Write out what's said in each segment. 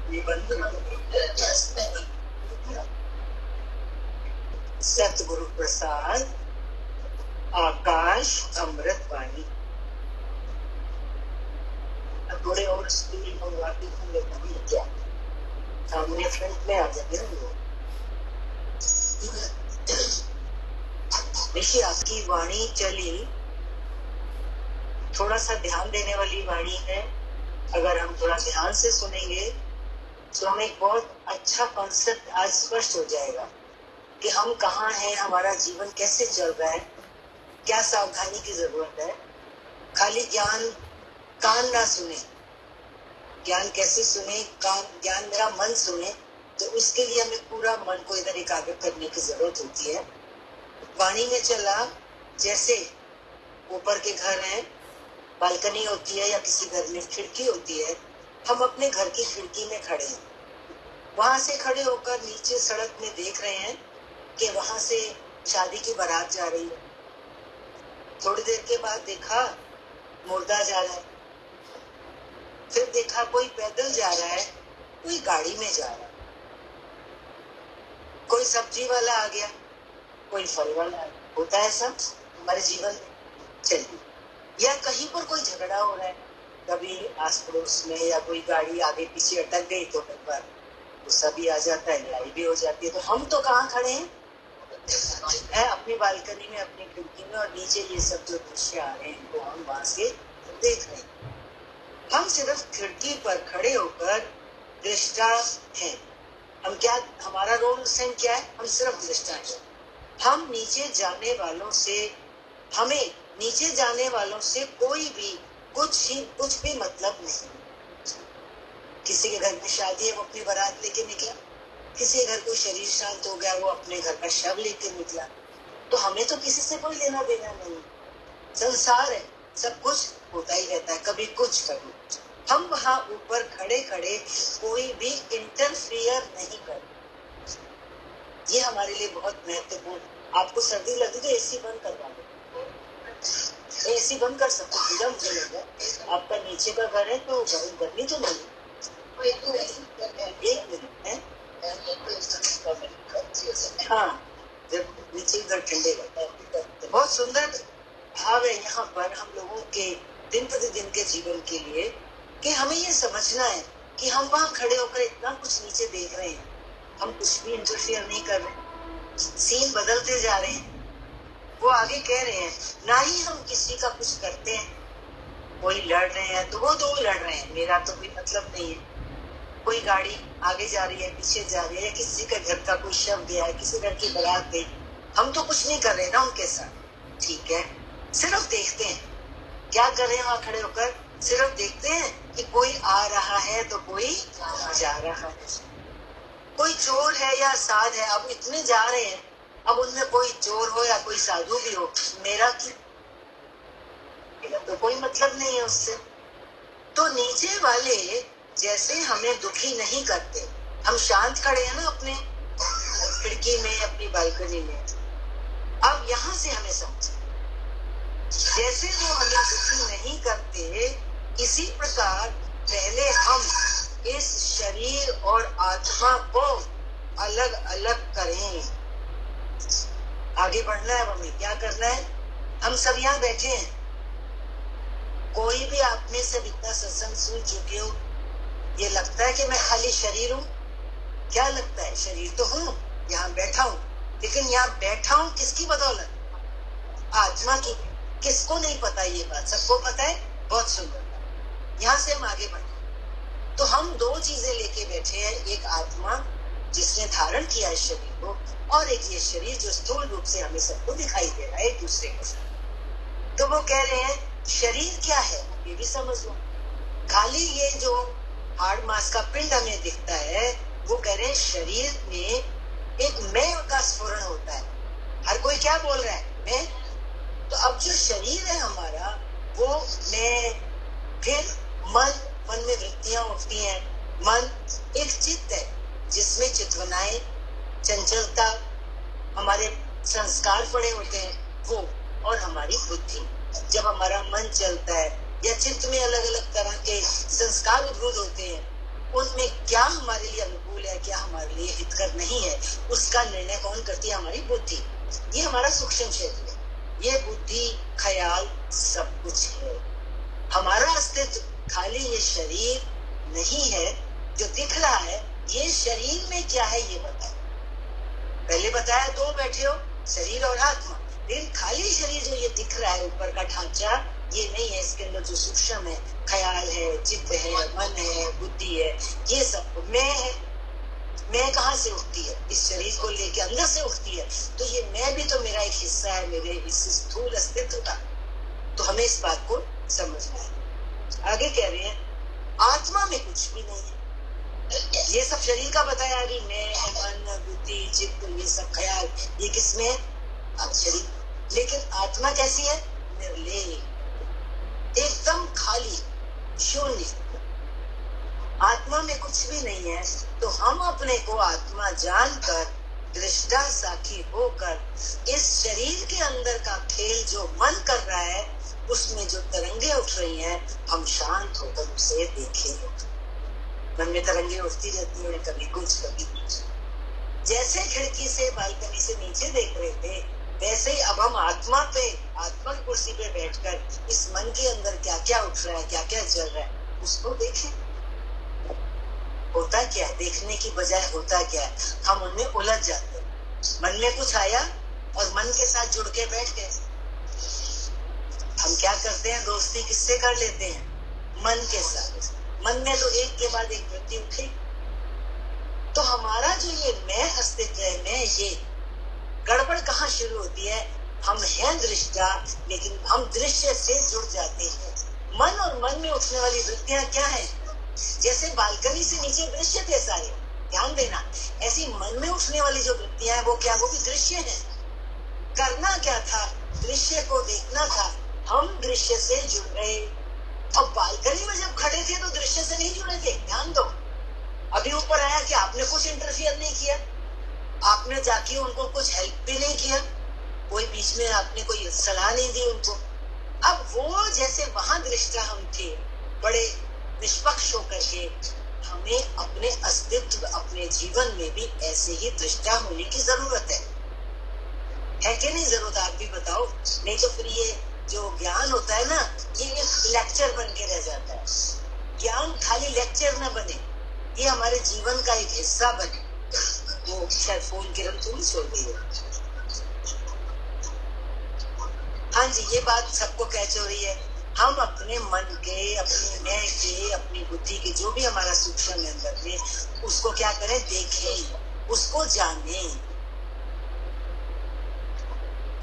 निबंध सतगुरु प्रसाद आकाश अमृत वाणी। थोड़े और स्पीड मंगवाती हूँ लेकिन क्या सामने फ्रंट में आ जाते हैं लोग। देखिए आपकी वाणी चली, थोड़ा सा ध्यान देने वाली वाणी है। अगर हम थोड़ा ध्यान से सुनेंगे तो हमें एक बहुत अच्छा कॉन्सेप्ट आज स्पष्ट हो जाएगा कि हम कहाँ हैं, हमारा जीवन कैसे चल रहा है, क्या सावधानी की जरूरत है। खाली ज्ञान कान ना सुने, ज्ञान कैसे सुने, कान ज्ञान मेरा मन सुने, तो उसके लिए हमें पूरा मन को इधर एकाग्र करने की जरूरत होती है। वाणी में चला, जैसे ऊपर के घर हैं, बालकनी होती है या किसी घर में खिड़की होती है, हम अपने घर की खिड़की में खड़े हैं, वहां से खड़े होकर नीचे सड़क में देख रहे हैं कि वहां से शादी की बारात जा रही है। थोड़ी देर के बाद देखा मुर्दा जा रहा है, फिर देखा कोई पैदल जा रहा है, कोई गाड़ी में जा रहा है, कोई सब्जी वाला आ गया, कोई फल वाला आ गया। होता है सब हमारे जीवन में। चलिए, या कहीं पर कोई झगड़ा हो रहा है, कभी आस पड़ोस में, या कोई गाड़ी आगे पीछे अटक गई तो कई बार गुस्सा भी आ जाता है, लड़ाई भी हो जाती है। तो हम तो कहाँ खड़े हैं? अपनी बालकनी में, अपनी खिड़की में, और नीचे ये सब जो दृश्य आ रहे हैं इनको हम वहां से देख रहे हैं। हम सिर्फ खिड़की पर खड़े होकर दृष्टा हैं। हम क्या, हमारा रोल उसमें क्या है? हम सिर्फ दृष्टा हैं। हम नीचे जाने वालों से, हमें नीचे जाने वालों से कोई भी कुछ भी मतलब नहीं। किसी के घर में शादी है, वो अपनी बारात लेके निकला, किसी के घर कोई शरीर शांत हो गया, वो अपने घर का शव लेके निकला। तो हमें तो किसी से कोई लेना देना नहीं। संसार है, सब कुछ होता ही रहता है, कभी कुछ कभी। हम वहां ऊपर खड़े खड़े कोई भी इंटरफियर नहीं करते। ये हमारे लिए बहुत महत्वपूर्ण। आपको सर्दी लगी तो एसी बंद करवा दो, एसी बंद कर सकते हो। मुझे लगा आपका नीचे का घर है तो गर्मी तो नहीं। एक मिनट है, हाँ, जब नीचे घर ठंडे रहता है। बहुत सुंदर भाव है यहाँ पर हम लोगों के दिन प्रतिदिन के जीवन के लिए, कि हमें ये समझना है कि हम वहां खड़े होकर इतना कुछ नीचे देख रहे हैं, हम कुछ भी इंटरफियर नहीं कर रहे। सीन बदलते जा रहे हैं। वो आगे कह रहे हैं, ना ही हम किसी का कुछ करते हैं। कोई लड़ रहे हैं तो वो दो लड़ रहे हैं, मेरा तो कोई मतलब नहीं है। कोई गाड़ी आगे जा रही है, पीछे जा रही है, किसी का घर का कोई शव गया है, किसी घर की बारात गई, हम तो कुछ नहीं कर रहे ना उनके साथ। ठीक है, सिर्फ देखते हैं। क्या कर रहे हैं वहां खड़े होकर? सिर्फ देखते हैं कि कोई आ रहा है तो कोई जा रहा है, कोई चोर है या साध है। अब इतने जा रहे हैं, अब उनमें कोई चोर हो या कोई साधु भी हो, मेरा तो कोई मतलब नहीं है उससे। तो नीचे वाले जैसे हमें दुखी नहीं करते, हम शांत खड़े हैं ना अपने खिड़की में, अपनी बालकनी में। अब यहाँ से हमें समझे, जैसे वो हमें दुखी नहीं करते, इसी प्रकार पहले हम इस शरीर और आत्मा को अलग अलग करें। आगे बढ़ना है, हमें क्या करना है? हम सब यहाँ बैठे हैं, कोई भी आप में से इतना सत्संग सुन चुके हो, ये लगता है कि मैं खाली शरीर हूँ? क्या लगता है? शरीर तो हूँ, यहाँ बैठा हूँ, लेकिन यहाँ बैठा हूँ किसकी बदौलत? आत्मा की। किसको नहीं पता ये बात? सबको पता है। बहुत सुंदर। यहाँ से हम आगे बढ़े तो हम दो चीजें लेके बैठे हैं, एक आत्मा जिसने धारण किया है शरीर को, और एक ये शरीर जो स्थूल रूप से हमें सबको दिखाई दे रहा है एक दूसरे को। तो वो कह रहे हैं शरीर क्या है, ये भी समझ लो। खाली ये जो हाड़ मांस का पिंड हमें दिखता है, वो कह रहे हैं शरीर में एक मैं का स्फुरण होता है। हर कोई क्या बोल रहा है? मैं। तो अब जो शरीर है हमारा, वो मैं, फिर मन में वृत्तियां उठती हैं। मन एक चित्त है जिसमें चितवनाएं, चंचलता, हमारे संस्कार पड़े होते हैं वो, और हमारी बुद्धि। जब हमारा मन चलता है या चित्त में अलग अलग तरह के संस्कार उद्भूत होते हैं, उनमें क्या हमारे लिए अनुकूल है, क्या हमारे लिए हितकर नहीं है, उसका निर्णय कौन करती है? हमारी बुद्धि। ये हमारा सूक्ष्म शरीर है, ये बुद्धि, ख्याल सब कुछ है। हमारा अस्तित्व खाली ये शरीर नहीं है जो दिख रहा है। ये शरीर में क्या है ये बताए। पहले बताया दो बैठे हो, शरीर और आत्मा, लेकिन खाली शरीर जो ये दिख रहा है ऊपर का ढांचा, ये नहीं है। इसके अंदर जो सूक्ष्म है, ख्याल है, चित्त है, मन है, बुद्धि है, ये सब मैं है। मैं कहाँ से उठती है? इस शरीर को लेके अंदर से उठती है। तो ये मैं भी तो मेरा एक हिस्सा है, मेरे इस स्थूल अस्तित्व का। तो हमें इस बात को समझना है। आगे कह रहे हैं आत्मा में कुछ भी नहीं है। ये सब शरीर का बताया, अभी मैं, मन, बुद्धि, चित्त, ये सब ख्याल, ये किसमें है? शरीर। लेकिन आत्मा कैसी है? निर्लेप, एकदम खाली, शून्य। आत्मा में कुछ भी नहीं है। तो हम अपने को आत्मा जानकर, दृष्टा साक्षी होकर, इस शरीर के अंदर का खेल जो मन कर रहा है, उसमें जो तरंगे उठ रही हैं, हम शांत होकर उसे देखें। मन में तरंगे उठती रहती हैं, कभी कुछ कभी कुछ। जैसे खिड़की से, बालकनी से नीचे देख रहे थे, वैसे ही अब हम आत्मा पे, आत्मा की कुर्सी पे बैठकर इस मन के अंदर क्या क्या उठ रहा है, क्या क्या चल रहा है, उसको देखें। होता क्या है? देखने की बजाय होता क्या है? हम उनमें उलझ जाते हैं। मन में कुछ आया और मन के साथ जुड़ के बैठ गए। हम क्या करते हैं? दोस्ती किससे कर लेते हैं? मन के साथ। मन में तो एक के बाद एक वृत्ति उठी। तो हमारा जो ये मैं अस्तित्व है, मैं, ये गड़बड़ कहाँ शुरू होती है? हम हैं दृष्टा, लेकिन हम दृश्य से जुड़ जाते हैं। मन और मन में उठने वाली वृत्तियां क्या है? जैसे बालकनी से नीचे दृश्य थे सारे, ध्यान देना। ऐसी मन में उठने वाली जो वृत्तियां हैं, वो क्या? वो भी दृश्य है। करना क्या था? दृश्य को देखना था। हम दृश्य से जुड़ गए। अब बालकनी में जब खड़े थे तो दृश्य से नहीं जुड़े थे, ध्यान दो। अभी ऊपर आया कि आपने कुछ इंटरफियर नहीं किया, आपने जाके उनको कुछ हेल्प भी नहीं किया, कोई बीच में आपने कोई सलाह नहीं दी उनको। अब वो जैसे वहां दृष्टा हम थे, बड़े निष्पक्ष होकर के, हमें अपने अस्तित्व, अपने जीवन में भी ऐसे ही दृष्टा होने की जरूरत है कि नहीं? जरूरत आप भी बताओ। नहीं तो फिर ये जो ज्ञान होता है ना, ये एक लेक्चर बन के रह जाता है। ज्ञान खाली लेक्चर ना बने, ये हमारे जीवन का एक हिस्सा बने। वो शायद फोन की रंग थोड़ी छोड़ गई है। हाँ जी, ये बात सबको कैच हो रही है। हम अपने मन के, अपने मैं के, अपनी बुद्धि के, जो भी हमारा सूक्ष्म है अंदर में, उसको क्या करें? देखें, उसको जानें।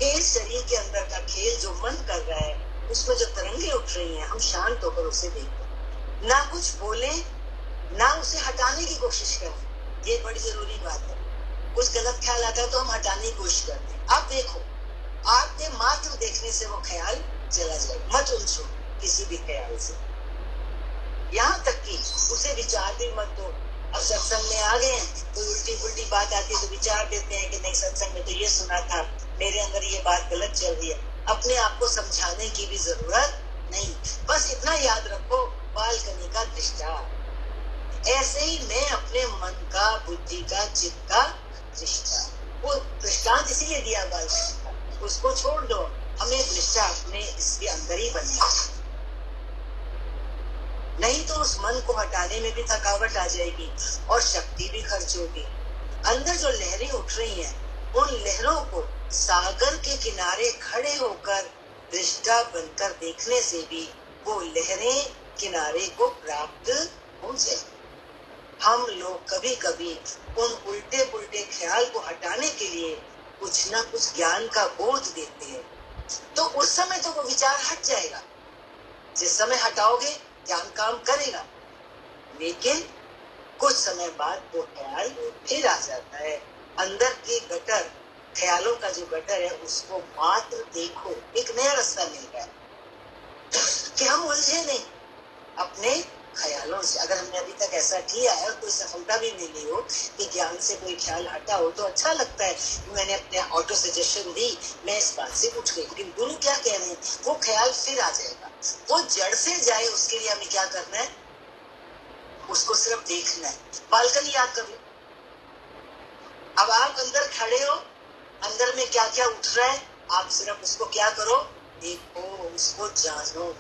इस शरीर के अंदर का खेल जो मन कर रहा है, उसमें जो तरंगे उठ रही हैं, हम शांत होकर उसे देखें। ना कुछ बोले, ना उसे हटाने की कोशिश करें। ये बड़ी जरूरी बात है। कुछ गलत ख्याल आता है तो हम हटाने की कोशिश करते हैं। अब देखो, आपके मात्र देखने से वो ख्याल चला जाए, मत उलझो किसी भी ख्याल से। यहाँ तक कि उसे विचार भी मत दो। अब सत्संग में आ गए हैं, कोई उल्टी पुल्टी बात आती है तो विचार देते हैं कि नहीं, सत्संग में तो ये सुना था, मेरे अंदर ये बात गलत चल रही है। अपने आप को समझाने की भी जरूरत नहीं। बस इतना याद रखो, बालकनी का दृष्टा। ऐसे ही मैं अपने मन का, बुद्धि का, चित्त का दृष्टा। वो दृष्टांत इसीलिए दिया बालकनी का, उसको छोड़ दो। हमें दृष्टा अपने इसके अंदर ही बनना, नहीं तो उस मन को हटाने में भी थकावट आ जाएगी और शक्ति भी खर्च होगी। अंदर जो लहरें उठ रही हैं, उन लहरों को सागर के किनारे खड़े होकर दृष्टा बनकर देखने से भी वो लहरें किनारे को प्राप्त हो जाए। हम लोग कभी कभी उन उल्टे पुल्टे ख्याल को हटाने के लिए कुछ ना कुछ ज्ञान का बोध देते हैं, तो उस समय तो वो विचार हट जाएगा। जिस समय हटाओगे ज्ञान काम करेगा, लेकिन कुछ समय बाद वो ख्याल फिर आ जाता है। अंदर के गटर, ख्यालों का जो गटर है, उसको मात्र देखो, एक नया रास्ता मिल गया कि हम उलझे नहीं अपने ख्यालों से। अगर हमने अभी तक ऐसा किया है और कोई सफलता भी मिली हो कि ज्ञान से कोई ख्याल हटा हो, तो अच्छा लगता है। मैंने अपने ऑटो सजेशन दी, मैं इस बात से उठ गई, लेकिन गुरु क्या कह रहे हैं? वो ख्याल फिर आ जाएगा। वो जड़ से जाए, उसके लिए हमें क्या करना है? उसको सिर्फ देखना है। बालकनी याद कर लो, अब आप अंदर खड़े हो, अंदर में क्या क्या उठ रहा है, आप सिर्फ उसको क्या करो, देखो, उसको जानो,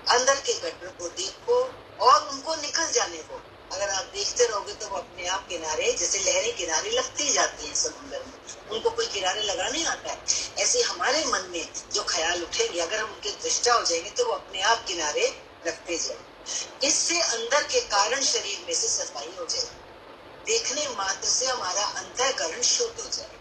अंदर के गटर को देखो और उनको निकल जाने को। अगर आप देखते रहोगे तो वो अपने आप किनारे, जैसे लहरें किनारे लगती जाती हैं समुद्र में, उनको कोई किनारे लगाने आता है, ऐसे हमारे मन में जो ख्याल उठेंगे, अगर हम उनके दृष्टा हो जाएंगे तो वो अपने आप किनारे लगते जाएंगे। इससे अंदर के कारण शरीर में से सफाई हो जाएगी, देखने मात्र से हमारा अंतःकरण शुद्ध हो जाएगा।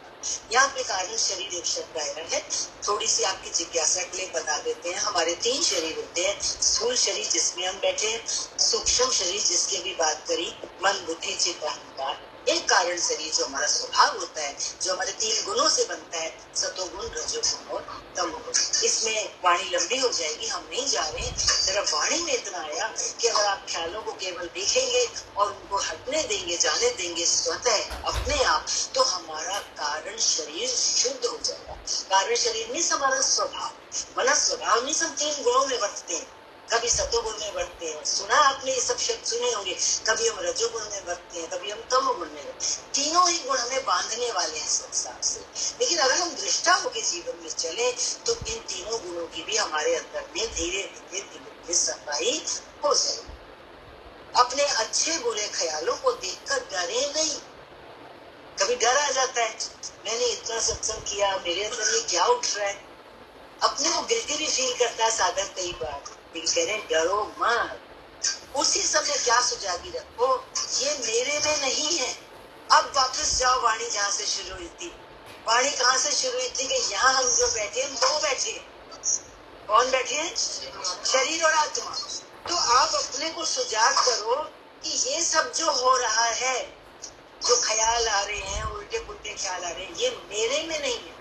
यहाँ पे कारण शरीर एक शब्द आया है, थोड़ी सी आपकी जिज्ञासा के लिए बता देते हैं। हमारे 3 शरीर होते हैं, स्थूल शरीर जिसमें हम बैठे हैं, सूक्ष्म शरीर जिसकी भी बात करी, मन बुद्धि चित्त अहंकार, एक कारण शरीर जो हमारा स्वभाव होता है, जो हमारे 3 गुणों से बनता है, सतोगुण रजोगुण और तमोगुण। इसमें वाणी लंबी हो जाएगी, हम नहीं जा रहे, सिर्फ वाणी में इतना आया कि अगर आप ख्यालों को केवल देखेंगे और उनको हटने देंगे, जाने देंगे स्वतः अपने आप, तो हमारा कारण शरीर शुद्ध हो जाएगा। कारण शरीर मीन्स हमारा स्वभाव, वरना स्वभाव मीन्स हम 3 गुणों में बरतते हैं, कभी सतोगुण में बढ़ते हैं, सुना आपने ये सब शब्द सुने होंगे, कभी हम रजोगुण में बढ़ते हैं, कभी हम तमोगुण में बढ़ते हैं। तीनों ही गुण हमें बांधने वाले हैं संसार से, लेकिन अगर हम दृष्टा होकर जीवन में चले तो इन तीनों गुणों की भी हमारे अंदर में धीरे धीरे सफाई हो जाएगी। अपने अच्छे बुरे ख्यालों को देखकर डरे नहीं। कभी डर आ जाता है, मैंने इतना सत्संग किया, मेरे अंदर ये क्या उठ रहा है, अपने को गिल्टी भी फील करता है साधक कई बार, कह रहे डरो मत। उसी समय क्या सुजागी रखो, ये मेरे में नहीं है। अब वापस जाओ वाणी जहाँ से शुरू हुई थी। वाणी कहाँ से शुरू हुई थी कि यहाँ हम जो बैठे हैं, 2 बैठे, कौन बैठे हैं, शरीर और आत्मा। तो आप अपने को सुजाग करो कि ये सब जो हो रहा है, जो ख्याल आ रहे हैं, उल्टे पुल्टे ख्याल आ रहे हैं, ये मेरे में नहीं है।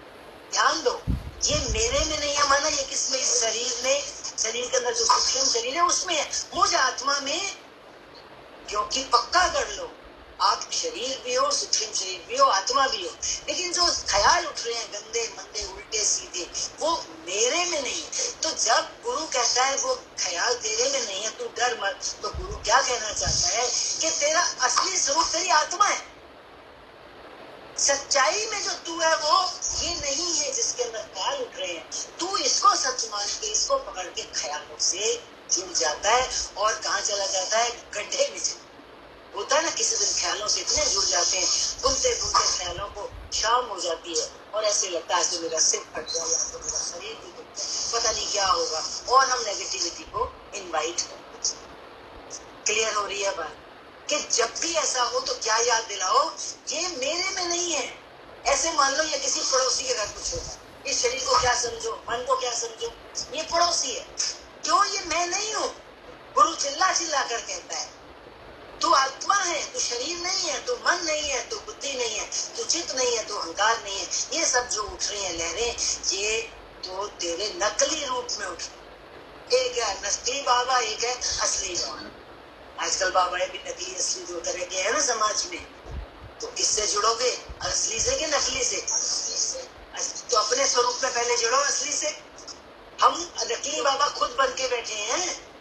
ध्यान दो, ये मेरे में नहीं है, माना ये किसमें, इस शरीर में, शरीर के अंदर जो सूक्ष्म शरीर है उसमें है, मुझ आत्मा में, क्योंकि पक्का कर लो, आप शरीर भी हो, सूक्ष्म शरीर भी हो, आत्मा भी हो, लेकिन जो ख्याल उठ रहे हैं गंदे मंदे उल्टे सीधे, वो मेरे में नहीं है। तो जब गुरु कहता है वो ख्याल तेरे में नहीं है, तू डर मत, तो गुरु क्या कहना चाहता है कि तेरा असली स्वरूप तेरी आत्मा है। सच्चाई में जो तू है वो ये नहीं है जिसके अंदर ख्याल उठ रहे हैं। तू इसको सच मान के, इसको पकड़ के ख्यालों से जुड़ जाता है और कहाँ चला जाता है, गड्ढे में चला होता है ना। किसी दिन ख्यालों से इतने जुड़ जाते हैं, बुनते बुनते ख्यालों को शाम हो जाती है और ऐसे लगता है मेरा सिर फट गया या तो मेरा शरीर भी दुखता है, पता नहीं क्या होगा, और हम नेगेटिविटी को इन्वाइट करते हैं। क्लियर हो रही है बात कि जब भी ऐसा हो तो क्या याद दिलाओ, ये मेरे में नहीं है। ऐसे मान लो ये किसी पड़ोसी के घर कुछ होगा, इस शरीर को क्या समझो, मन को क्या समझो, ये पड़ोसी है, क्यों, ये मैं नहीं हूँ। गुरु चिल्ला चिल्ला कर कहता है तू आत्मा है, तू शरीर नहीं है, तू मन नहीं है, तू बुद्धि नहीं है, तू चित्त नहीं है, तू अहंकार नहीं है। ये सब जो उठ रही है लहरें, ये तो तेरे नकली रूप में उठ रही। एक है नकली बाबा, एक है असली बाबा। आजकल बाबा भी नकली असली 2 तरह के है ना समाज में। तो किससे जुड़ोगे, असली से कि नकली से? तो अपने स्वरूप में पहले जुड़ो असली से। हम नकली बाबा खुद बन के बैठे हैं,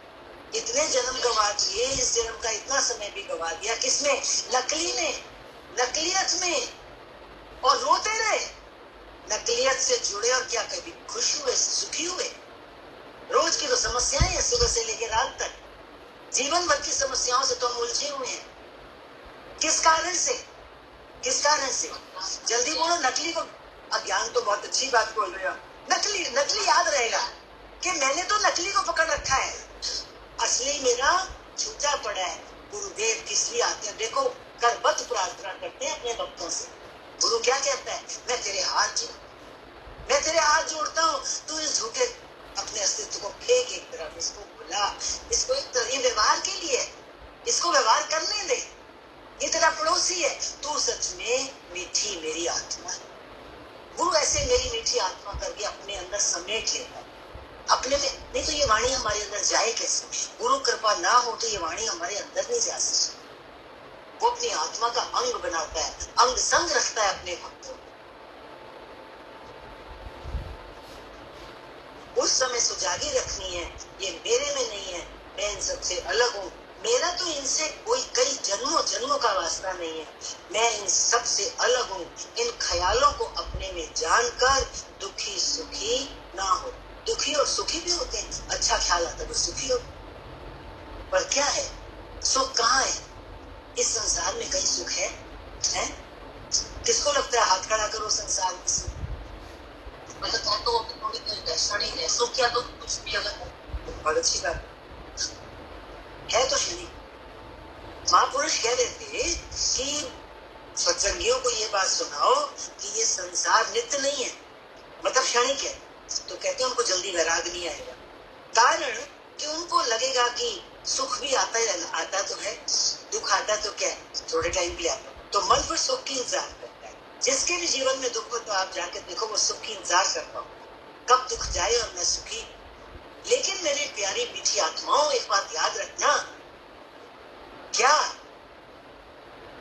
इतने जन्म गवा दिए, इस जन्म का इतना समय भी गवा दिया, किसमें, नकली में, नकलियत में, और रोते रहे। नकलियत से जुड़े और क्या कभी खुश हुए, सुखी हुए? रोज की तो समस्याएं हैं, सुबह से लेकर रात तक जीवन भर की समस्याओं से तो हम उलझे हुए हैं। किस कारण से, किस कारण से? जल्दी बोलो। नकली को, अज्ञान तो बहुत अच्छी बात बोल रहे हो, नकली, नकली याद रहेगा कि मैंने तो नकली को पकड़ रखा है, असली मेरा छूटा पड़ा है। गुरुदेव किस लिए आते हैं, देखो करबद्ध प्रार्थना करते हैं अपने भक्तों से। गुरु क्या कहता है, मैं तेरे हाथ जोड़, मैं तेरे हाथ जोड़ता हूँ, तू इस झूठे अपने अस्तित्व को फेंक एक तरफ, इसको भुला, इसको एक तरह, ये व्यवहार के लिए, इसको व्यवहार करने दे, ये तेरा पड़ोसी है, तू सच में मीठी मेरी आत्मा है। गुरु ऐसे मेरी मीठी आत्मा करके अपने अंदर समेट लेता है अपने में। नहीं तो ये वाणी हमारे अंदर जाए कैसे? गुरु कृपा ना हो तो ये वाणी हमारे अंदर नहीं जा सकती। वो अपनी आत्मा का अंग बनाता है, अंग संग रखता है अपने भक्तों। उस समय सुजागी रखनी है, ये मेरे में नहीं है, मैं इन सबसे अलग हूँ, मेरा तो इनसे कोई कई जन्मों जन्मों का वास्ता नहीं है। मैं इन सब से अलग हूँ। इन ख्यालों को अपने में जानकर दुखी सुखी ना हो। दुखी और सुखी भी होते हैं, अच्छा ख्याल आता तो सुखी हो। पर क्या है सुख? कहाँ है इस संसार में? कहीं सुख है? किसको लगता है? हाथ खड़ा करो संसार में सुख। मतलब तो थोड़ी क्षणिक है सुख, या तो कुछ भी अगर बहुत अच्छी बात है तो क्षणिक। महापुरुष कह देते कि सत्संगियों को ये बात सुनाओ कि ये संसार नित्य नहीं है, मतलब क्षणिक है, तो कहते हैं उनको जल्दी वैराग नहीं आएगा। कारण कि उनको लगेगा कि सुख भी आता तो है, दुख आता तो क्या है, थोड़े टाइम के लिए आता, तो मन फिर सुख की इंतजार करता है। जिसके भी जीवन में दुख हो तो आप जाके देखो, वो सुख की इंतजार करता हो, कब दुख जाए और मैं सुखी। लेकिन मेरी प्यारी मीठी आत्माओं, एक बात याद रखना, क्या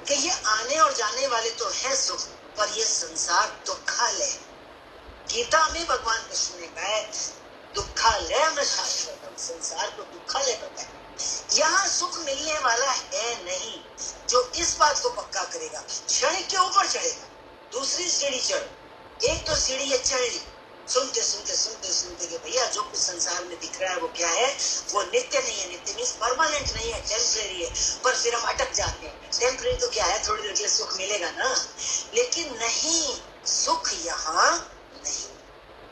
कि ये आने और जाने वाले तो है सुख, पर ये संसार दुखालय। गीता में भगवान कृष्ण ने कहा है दुखालय में शाश्वतम, संसार को दुखालय बताया। यहाँ सुख मिलने वाला है नहीं। जो इस बात को पक्का करेगा, क्षणिक के ऊपर चढ़ेगा, दूसरी सीढ़ी चढ़। एक तो सीढ़ी है चढ़ ली, सुनते सुनते सुनते सुनते कि भैया जो कुछ संसार में दिख रहा है वो क्या है, वो नित्य नहीं है। नित्य मीन्स परमानेंट नहीं है, टेम्परेरी है। पर फिर हम अटक जाते हैं, टेम्परेरी तो क्या है, थोड़ी देर के लिए सुख मिलेगा ना, लेकिन नहीं, सुख यहाँ नहीं।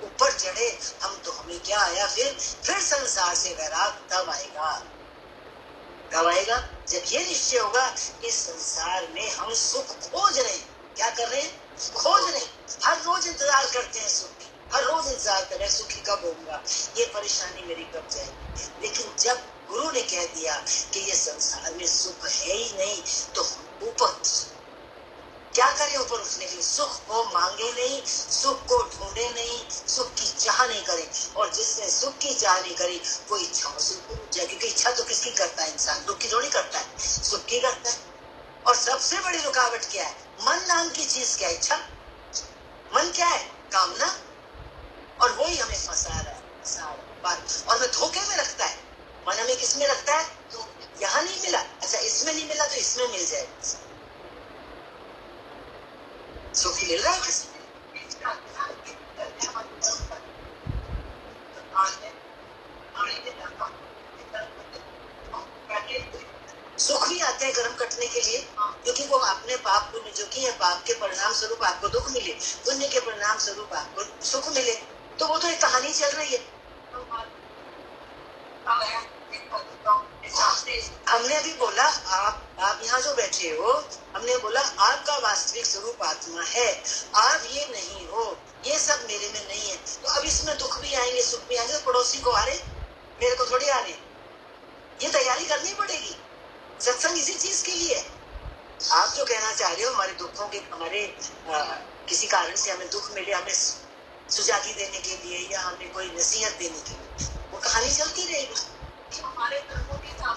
ऊपर चढ़े हम तो हमें क्या आया, फिर संसार से वैराग तब आएगा। कब आएगा? जब ये निश्चय होगा इस संसार में हम सुख खोज रहे हैं। क्या कर रहे हैं? खोज रहे हैं। हर रोज इंतजार करते हैं सुख की, हर रोज इंतजार कर रहे हैं सुखी कब होगा, ये परेशानी मेरी कब जाएगी। लेकिन जब गुरु ने कह दिया कि ये संसार में सुख है ही नहीं, तो ऊपर क्या करें? ऊपर उठने के लिए सुख को मांगे नहीं, सुख को ढूंढे नहीं, सुख की चाह नहीं करें। और जिसने सुख की चाह नहीं करी वो इच्छाओं से ऊपर उठ जाए, क्योंकि इच्छा तो किसकी करता है? इंसान। दुख की थोड़ी करता है, सुख की करता है। और सबसे बड़ी रुकावट क्या है? मन नाम की चीज क्या है? इच्छा। मन क्या है? कामना। और वही हमें फंसा रहा है। और हमें धोखे में रखता है। मन हमें किस में रखता है? तो यहाँ नहीं मिला, अच्छा इसमें नहीं मिला तो इसमें मिल जाएगा। सुख मिल रहा है किसी? सुख भी आते हैं कर्म कटने के लिए, क्योंकि वो आपने पाप पुण्य जो किए, पाप के परिणाम स्वरूप आपको दुख मिले, पुण्य के परिणाम स्वरूप आपको सुख मिले। तो वो तो एक कहानी चल रही है। हमने अभी बोला आप यहाँ जो बैठे हो, हमने बोला आपका वास्तविक स्वरूप आत्मा है, आप ये नहीं हो, ये सब मेरे में नहीं है। तो अब इसमें दुख भी आएंगे, सुख भी आएंगे। तो पड़ोसी को आ रहे, मेरे को थोड़ी आ रहे। ये तैयारी करनी पड़ेगी। सत्संग इसी चीज के लिए। आप जो कहना चाह रहे हो हमारे दुखों के, हमारे किसी कारण से हमें दुख मिले, हमें सुजागी देने के लिए या हमें कोई नसीहत देने के लिए, वो कहानी चलती रहेगी। हमारे कर्मों के साथ,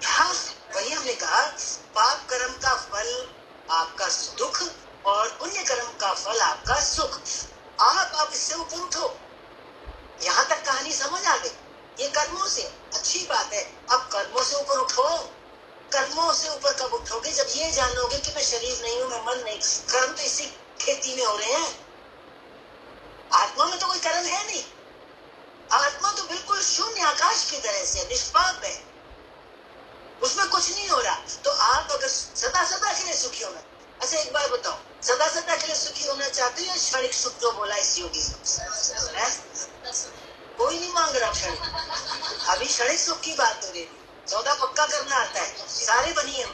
हाँ वही हमने कहा, पाप कर्म का फल आपका दुख और पुण्य कर्म का फल आपका सुख। आप इससे ऊपर उठो। यहाँ तक कहानी समझ आ गई? ये कर्मों से अच्छी बात है। अब कर्मों से ऊपर उठो। कर्मों से ऊपर कब उठोगे? जब ये जानोगे कि मैं शरीर नहीं हूँ, मैं मन नहीं। कर्म तो इसी खेती में हो रहे हैं। आत्मा में तो कोई कर्म है नहीं। आत्मा तो बिल्कुल शून्य आकाश की तरह से निष्पाप है, उसमें कुछ नहीं हो रहा। तो आप अगर सदा सदा के लिए सुखी होना, अच्छा एक बार बताओ, सदा सदा के लिए सुखी होना चाहते हो या क्षणिक सुख जो बोला इस योगी ने? कोई नहीं मांग रहा क्षणिक। अभी क्षणिक सुख की बात हो रही है। सौदा पक्का करना आता है, सारे बनिए,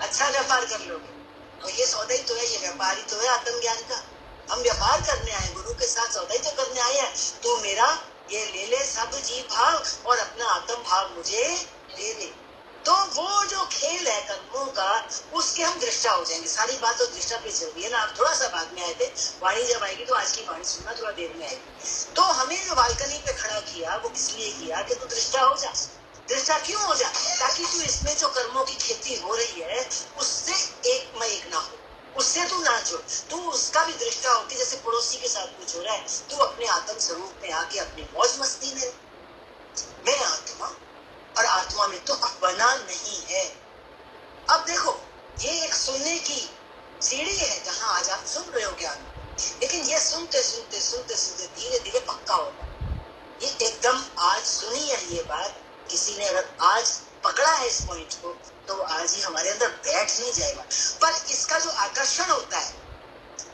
अच्छा व्यापार कर लोगे। तो ये सौदा ही तो है, ये व्यापार ही तो है आत्मज्ञान का। हम व्यापार करने आए, गुरु के साथ सौदा ही तो करने आए हैं। तू मेरा ये ले ले सब जीव भाव और अपना आत्म भाव मुझे दे दे। तो वो जो खेल है कर्मों का, उसके हम दृष्टा हो जाएंगे। सारी बात तो दृष्टा पे चल रही है ना। आप थोड़ा सा बाद में आए थे, वाणी जब आएगी तो आज की वाणी सुनना, थोड़ा देर में आएगी। तो हमें जो बालकनी पे खड़ा किया वो किस लिए किया कि तू दृष्टा हो जा। दृष्टा क्यों हो जा? ताकि तू इसमें जो कर्मों की खेती हो रही है उससे एक में एक ना हो, उससे तू ना जुड़, तू उसका भी दृष्टा हो। कि जैसे पड़ोसी के साथ कुछ हो रहा है, तू अपने आत्म स्वरूप में आके अपनी मौज मस्ती में। मैं आत्मा, और आत्मा में तो अपना नहीं है। अब देखो, ये एक सुनने की सीढ़ी है जहां आज आप सुन रहे हो ज्ञान, लेकिन ये सुनते सुनते सुनते सुनते धीरे धीरे पक्का होगा। ये एकदम आज सुनी है ये बात, किसी ने अगर आज पकड़ा है इस पॉइंट को तो आज ही हमारे अंदर बैठ नहीं जाएगा। पर इसका जो आकर्षण होता है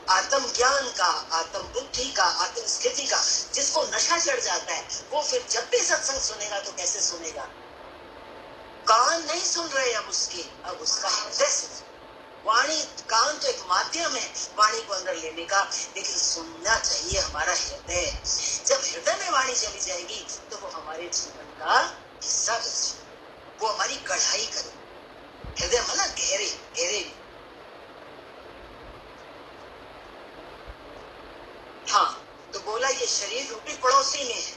आत्म ज्ञान का, आत्म बुद्धि का, आत्म स्थिति का, जिसको नशा चढ़ जाता है, वो फिर जब भी सत्संग सुनेगा तो कैसे सुनेगा? कान नहीं सुन रहे अब उसके, अब उसका हृदय सुन। वाणी, कान तो एक माध्यम है वाणी को अंदर लेने का, लेकिन सुनना चाहिए हमारा हृदय। जब हृदय में वाणी चली जाएगी तो वो हमारे जीवन का हिस्सा बन जाएगी, वो हमारी कढ़ाई करे। हृदय माना गहरे गहरे। हाँ, तो बोला ये शरीर रूपी पड़ोसी में है,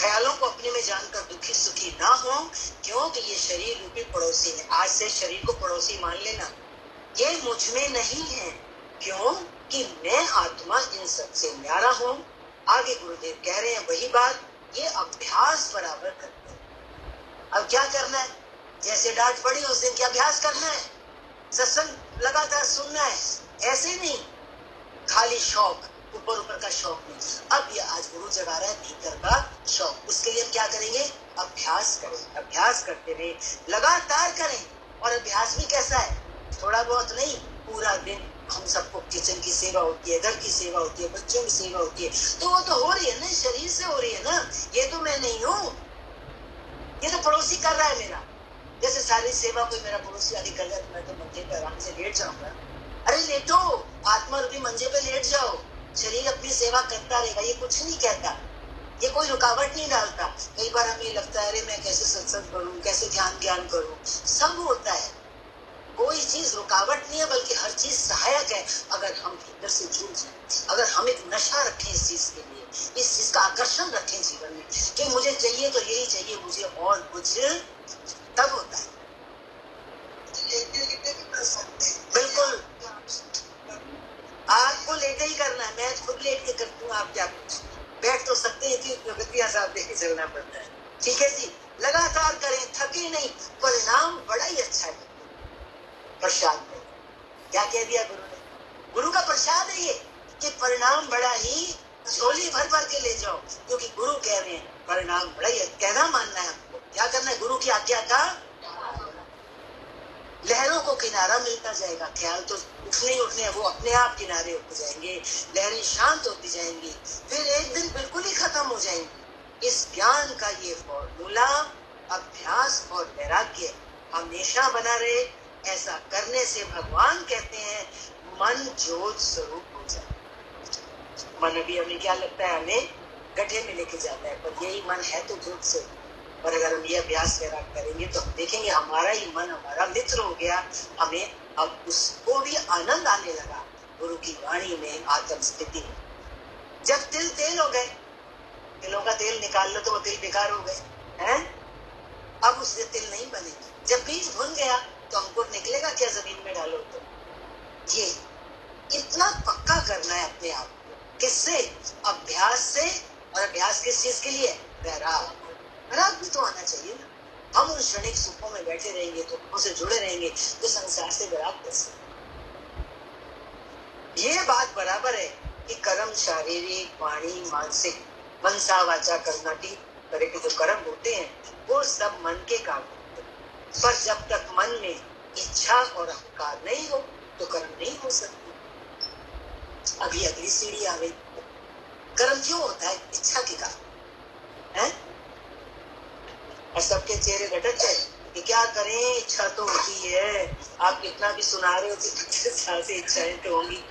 ख्यालों को अपने में जानकर दुखी सुखी ना हो, क्योंकि ये शरीर रूपी पड़ोसी है। आज से शरीर को पड़ोसी मान लेना, ये मुझ में नहीं है, क्यों कि मैं आत्मा इन सबसे न्यारा हूँ। आगे गुरुदेव कह रहे हैं वही बात, ये अभ्यास बराबर करते हैं। अब क्या करना है? जैसे डांट पड़ी उस दिन क्या अभ्यास करना है? सत्संग लगातार सुनना है, ऐसे नहीं खाली शौक, ऊपर ऊपर का शौक नहीं। अब ये आज गुरु जगा रहा है भीतर का शौक, उसके लिए क्या करेंगे? अभ्यास करें, अभ्यास करते रहे, लगातार करें। और अभ्यास भी कैसा है? थोड़ा बहुत नहीं, पूरा दिन। हम सबको किचन की सेवा होती है, घर की सेवा होती है, बच्चों की सेवा होती है, तो वो तो हो रही है ना, शरीर से हो रही है ना, ये तो मैं नहीं हूँ, ये तो पड़ोसी कर रहा है मेरा। जैसे सारी सेवा कोई मेरा पड़ोसी आदि कर रहा है तो मैं तो मंजे पे आराम से लेट जाऊंगा। अरे लेटो, आत्मा रूपी मंजे पे लेट जाओ, शरीर अपनी सेवा करता रहेगा, ये कुछ नहीं कहता, ये कोई रुकावट नहीं डालता। कई बार हमें लगता है अरे मैं कैसे सत्संग करूं, कैसे ज्ञान करूं, सब होता है, कोई चीज रुकावट नहीं है, बल्कि हर चीज सहायक है अगर हम भीतर से जुड़ जाए, अगर हम एक नशा रखें इस चीज के लिए, इस चीज का आकर्षण रखें जीवन में कि मुझे चाहिए तो यही चाहिए, मुझे और कुछ, तब होता है। बिल्कुल आपको लेटे ही करना है, मैं खुद लेट के करती हूँ, आप क्या बैठ तो सकते हैं कि प्रगति साथ देखे चलना पड़ता है। ठीक है जी, लगातार करें, थके नहीं, परिणाम बड़ा ही अच्छा है। प्रसाद में क्या कह दिया गुरु ने? गुरु का प्रसाद है ये कि परिणाम बड़ा ही, झोली भर भर के ले जाओ, क्योंकि गुरु कह रहे हैं परिणाम बड़ा ही। कहना मानना है आपको, क्या करना है? गुरु की आज्ञा का लहरों को किनारा मिलता जाएगा। ख्याल तो उठने ही उठने, वो अपने आप किनारे होते जाएंगे, लहरें शांत होती जाएंगी, फिर एक दिन बिल्कुल ही खत्म हो जाएंगी। इस ज्ञान का ये फॉर्मूला अभ्यास और वैराग्य हमेशा बना रहे। ऐसा करने से भगवान कहते हैं मन ज्योत स्वरूप हो जाए। मन अभी हमें क्या लगता है, हमें गड्ढे में लेके जाता है, पर यही मन है तो ज्योत स्वरूप। और अगर हम ये अभ्यास वैराग करेंगे तो हम देखेंगे हमारा ही मन हमारा मित्र हो गया। हमें अब उसको भी आनंद आने लगा गुरु की वाणी में, आत्म स्थिति में। जब तिल तेल हो गए, तिलों का तेल निकाल लो तो वो तिल बेकार हो गए हैं, अब उससे तिल नहीं बनेगी। जब बीज भुन गया तो अंकुर निकलेगा क्या जमीन में डालो तो? ये इतना पक्का करना है अपने आप को, किससे? अभ्यास से। और अभ्यास किस चीज के लिए? वैराग। वैराग भी तो आना चाहिए ना। हम उन क्षणिक सुखों में बैठे रहेंगे तो उनसे जुड़े रहेंगे तो संसार से वैराग कैसे? ये बात बराबर है कि कर्म शारीरिक, वाणी, मानसिक, मनसा वाचा कर्मणि तरह के जो कर्म होते हैं वो सब मन के काम होते हैं। पर जब तक मन में इच्छा और अहंकार नहीं हो तो कर्म नहीं हो सकती। अभी अगली सीढ़ी आ गई। कर्म क्यों होता है? इच्छा के कारण है। और सबके चेहरे घटक है कि क्या करें, इच्छा तो होती है। आप कितना भी सुना रहे हो कि से इच्छाएं तो होंगी।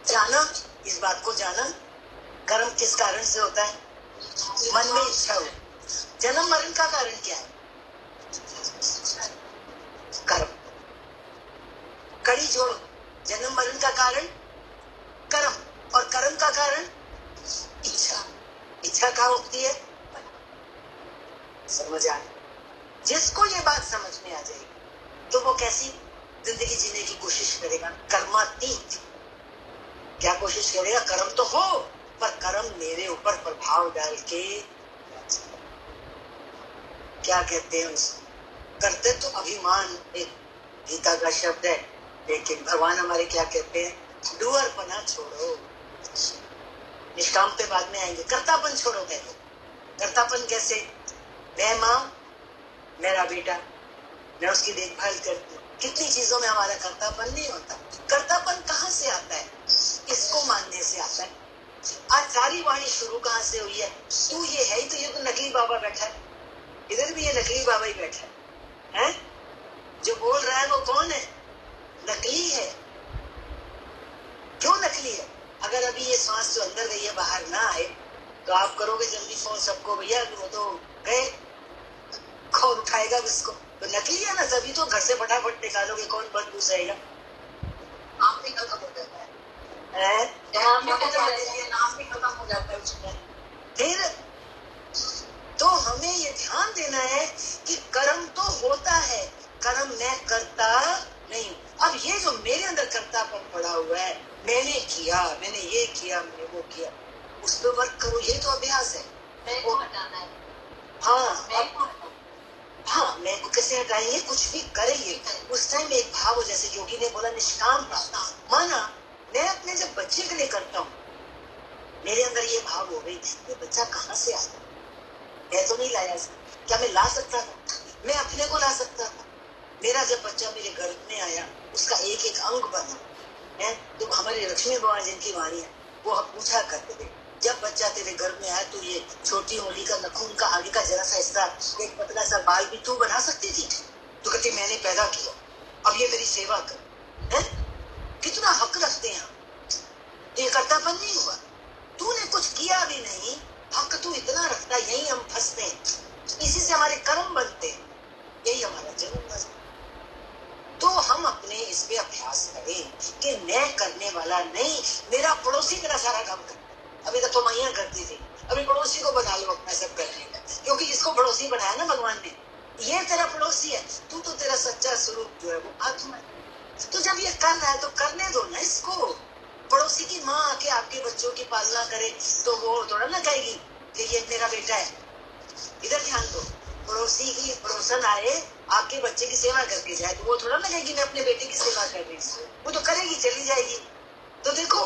जाना, इस बात को जाना, कर्म किस कारण से होता है? मन में इच्छा हो। जन्म मरण का कारण क्या है? कर्म। कड़ी जोड़ो, जन्म मरण का कारण कर्म, और कर्म का कारण इच्छा। इच्छा कहाँ उठती है? समझ आ गई? जिसको ये बात समझ में आ जाएगी तो वो कैसी जिंदगी जीने की कोशिश करेगा? कर्मातीत। क्या कोशिश करेगा? कर्म तो हो, पर कर्म मेरे ऊपर प्रभाव डाल के, क्या कहते हैं उसको, करते तो अभिमान, एक गीता का शब्द है, लेकिन भगवान हमारे क्या कहते हैं? डूअरपना छोड़ो। निष्काम पे बाद में आएंगे। कर्तापन छोड़ो पहले। कर्तापन कैसे? मैं माँ, मेरा बेटा, मैं उसकी देखभाल करती हूँ। कितनी चीजों में हमारा कर्तापन नहीं होता। कर्तापन कहाँ से आता है? इसको मानने से आता है। आज सारी वाणी शुरू कहाँ से हुई है? तू ये है ही तो, ये तो नकली बाबा बैठा है, इधर भी ये नकली बाबा ही बैठा है? जो बोल रहा है वो कौन है? नकली है। क्यों नकली है? अगर अभी ये सांस जो अंदर गई है बाहर ना आए तो आप करोगे जल्दी फोन सबको, भैया वो तो गए, कौन उठाएगा उसको? तो नकली है ना, तभी तो घर से फटाफट निकालोगे, कौन बंद घुसाएगा? नाम भी खत्म हो जाता है, नाम भी खत्म हो जाता है उसमें। फिर तो हमें ये ध्यान देना है कि कर्म तो होता है, कर्म मैं करता नहीं। अब ये जो मेरे अंदर कर्तापन पड़ा हुआ है, मैंने किया, मैंने ये किया, मैंने वो किया, उस पर वर्क करो। ये तो अभ्यास है। मैं को हटाना है। हाँ, मैं को कैसे हटाएंगे? कुछ भी करेंगे उस टाइम एक भाव हो, जैसे योगी ने बोला निष्काम भाव। माना मैं अपने जब बच्चे के लिए करता हूँ, मेरे अंदर ये भाव हो गई, ये बच्चा कहाँ से आता? मैं तो नहीं लाया। क्या मैं ला सकता था? मैं अपने को ला सकता था। मेरा जब बच्चा मेरे गर्भ में आया, उसका एक एक अंग बना है। तो हमारे लक्ष्मी भगवान जिनकी वाणी है, वो हम पूछा करते थे, जब बच्चा तेरे गर्भ में आया तो ये छोटी उंगली का नखून का आगे का जरा सा हिस्सा, एक पतला सा बाल भी तू बना सकती थी? तो कहती मैंने पैदा किया, अब ये मेरी सेवा कर। है? कितना हक रखते हैं हम। ये कर्तापन नहीं हुआ? तूने कुछ किया भी नहीं, हक तू इतना रखता, यही हम फंसते हैं। इसी से हमारे कर्म बनते हैं, यही हमारा जन्म है। तो हम अपने इस पे अभ्यास करें कि मैं करने वाला नहीं, मेरा पड़ोसी मेरा सारा काम करता है। अभी तक तो माइयां करती थी, अभी पड़ोसी को बना लो अपना सब करने का, क्योंकि जिसको पड़ोसी बनाया ना भगवान ने, ये तेरा पड़ोसी है। तू तो तेरा सच्चा स्वरूप जो है वो आत्मा है। तो जब ये कर रहा है तो करने दो ना इसको। पड़ोसी की माँ आके आपके बच्चों की पालना करे तो वो थोड़ा ना कहेगी कि ये मेरा बेटा है। इधर ध्यान दो। पड़ोसी की पड़ोसन आए आपके बच्चे की सेवा करके जाए तो वो थोड़ा ना कहेगी मैं अपने बेटे की सेवा कर रही हूँ, वो तो करेगी, चली जाएगी। तो देखो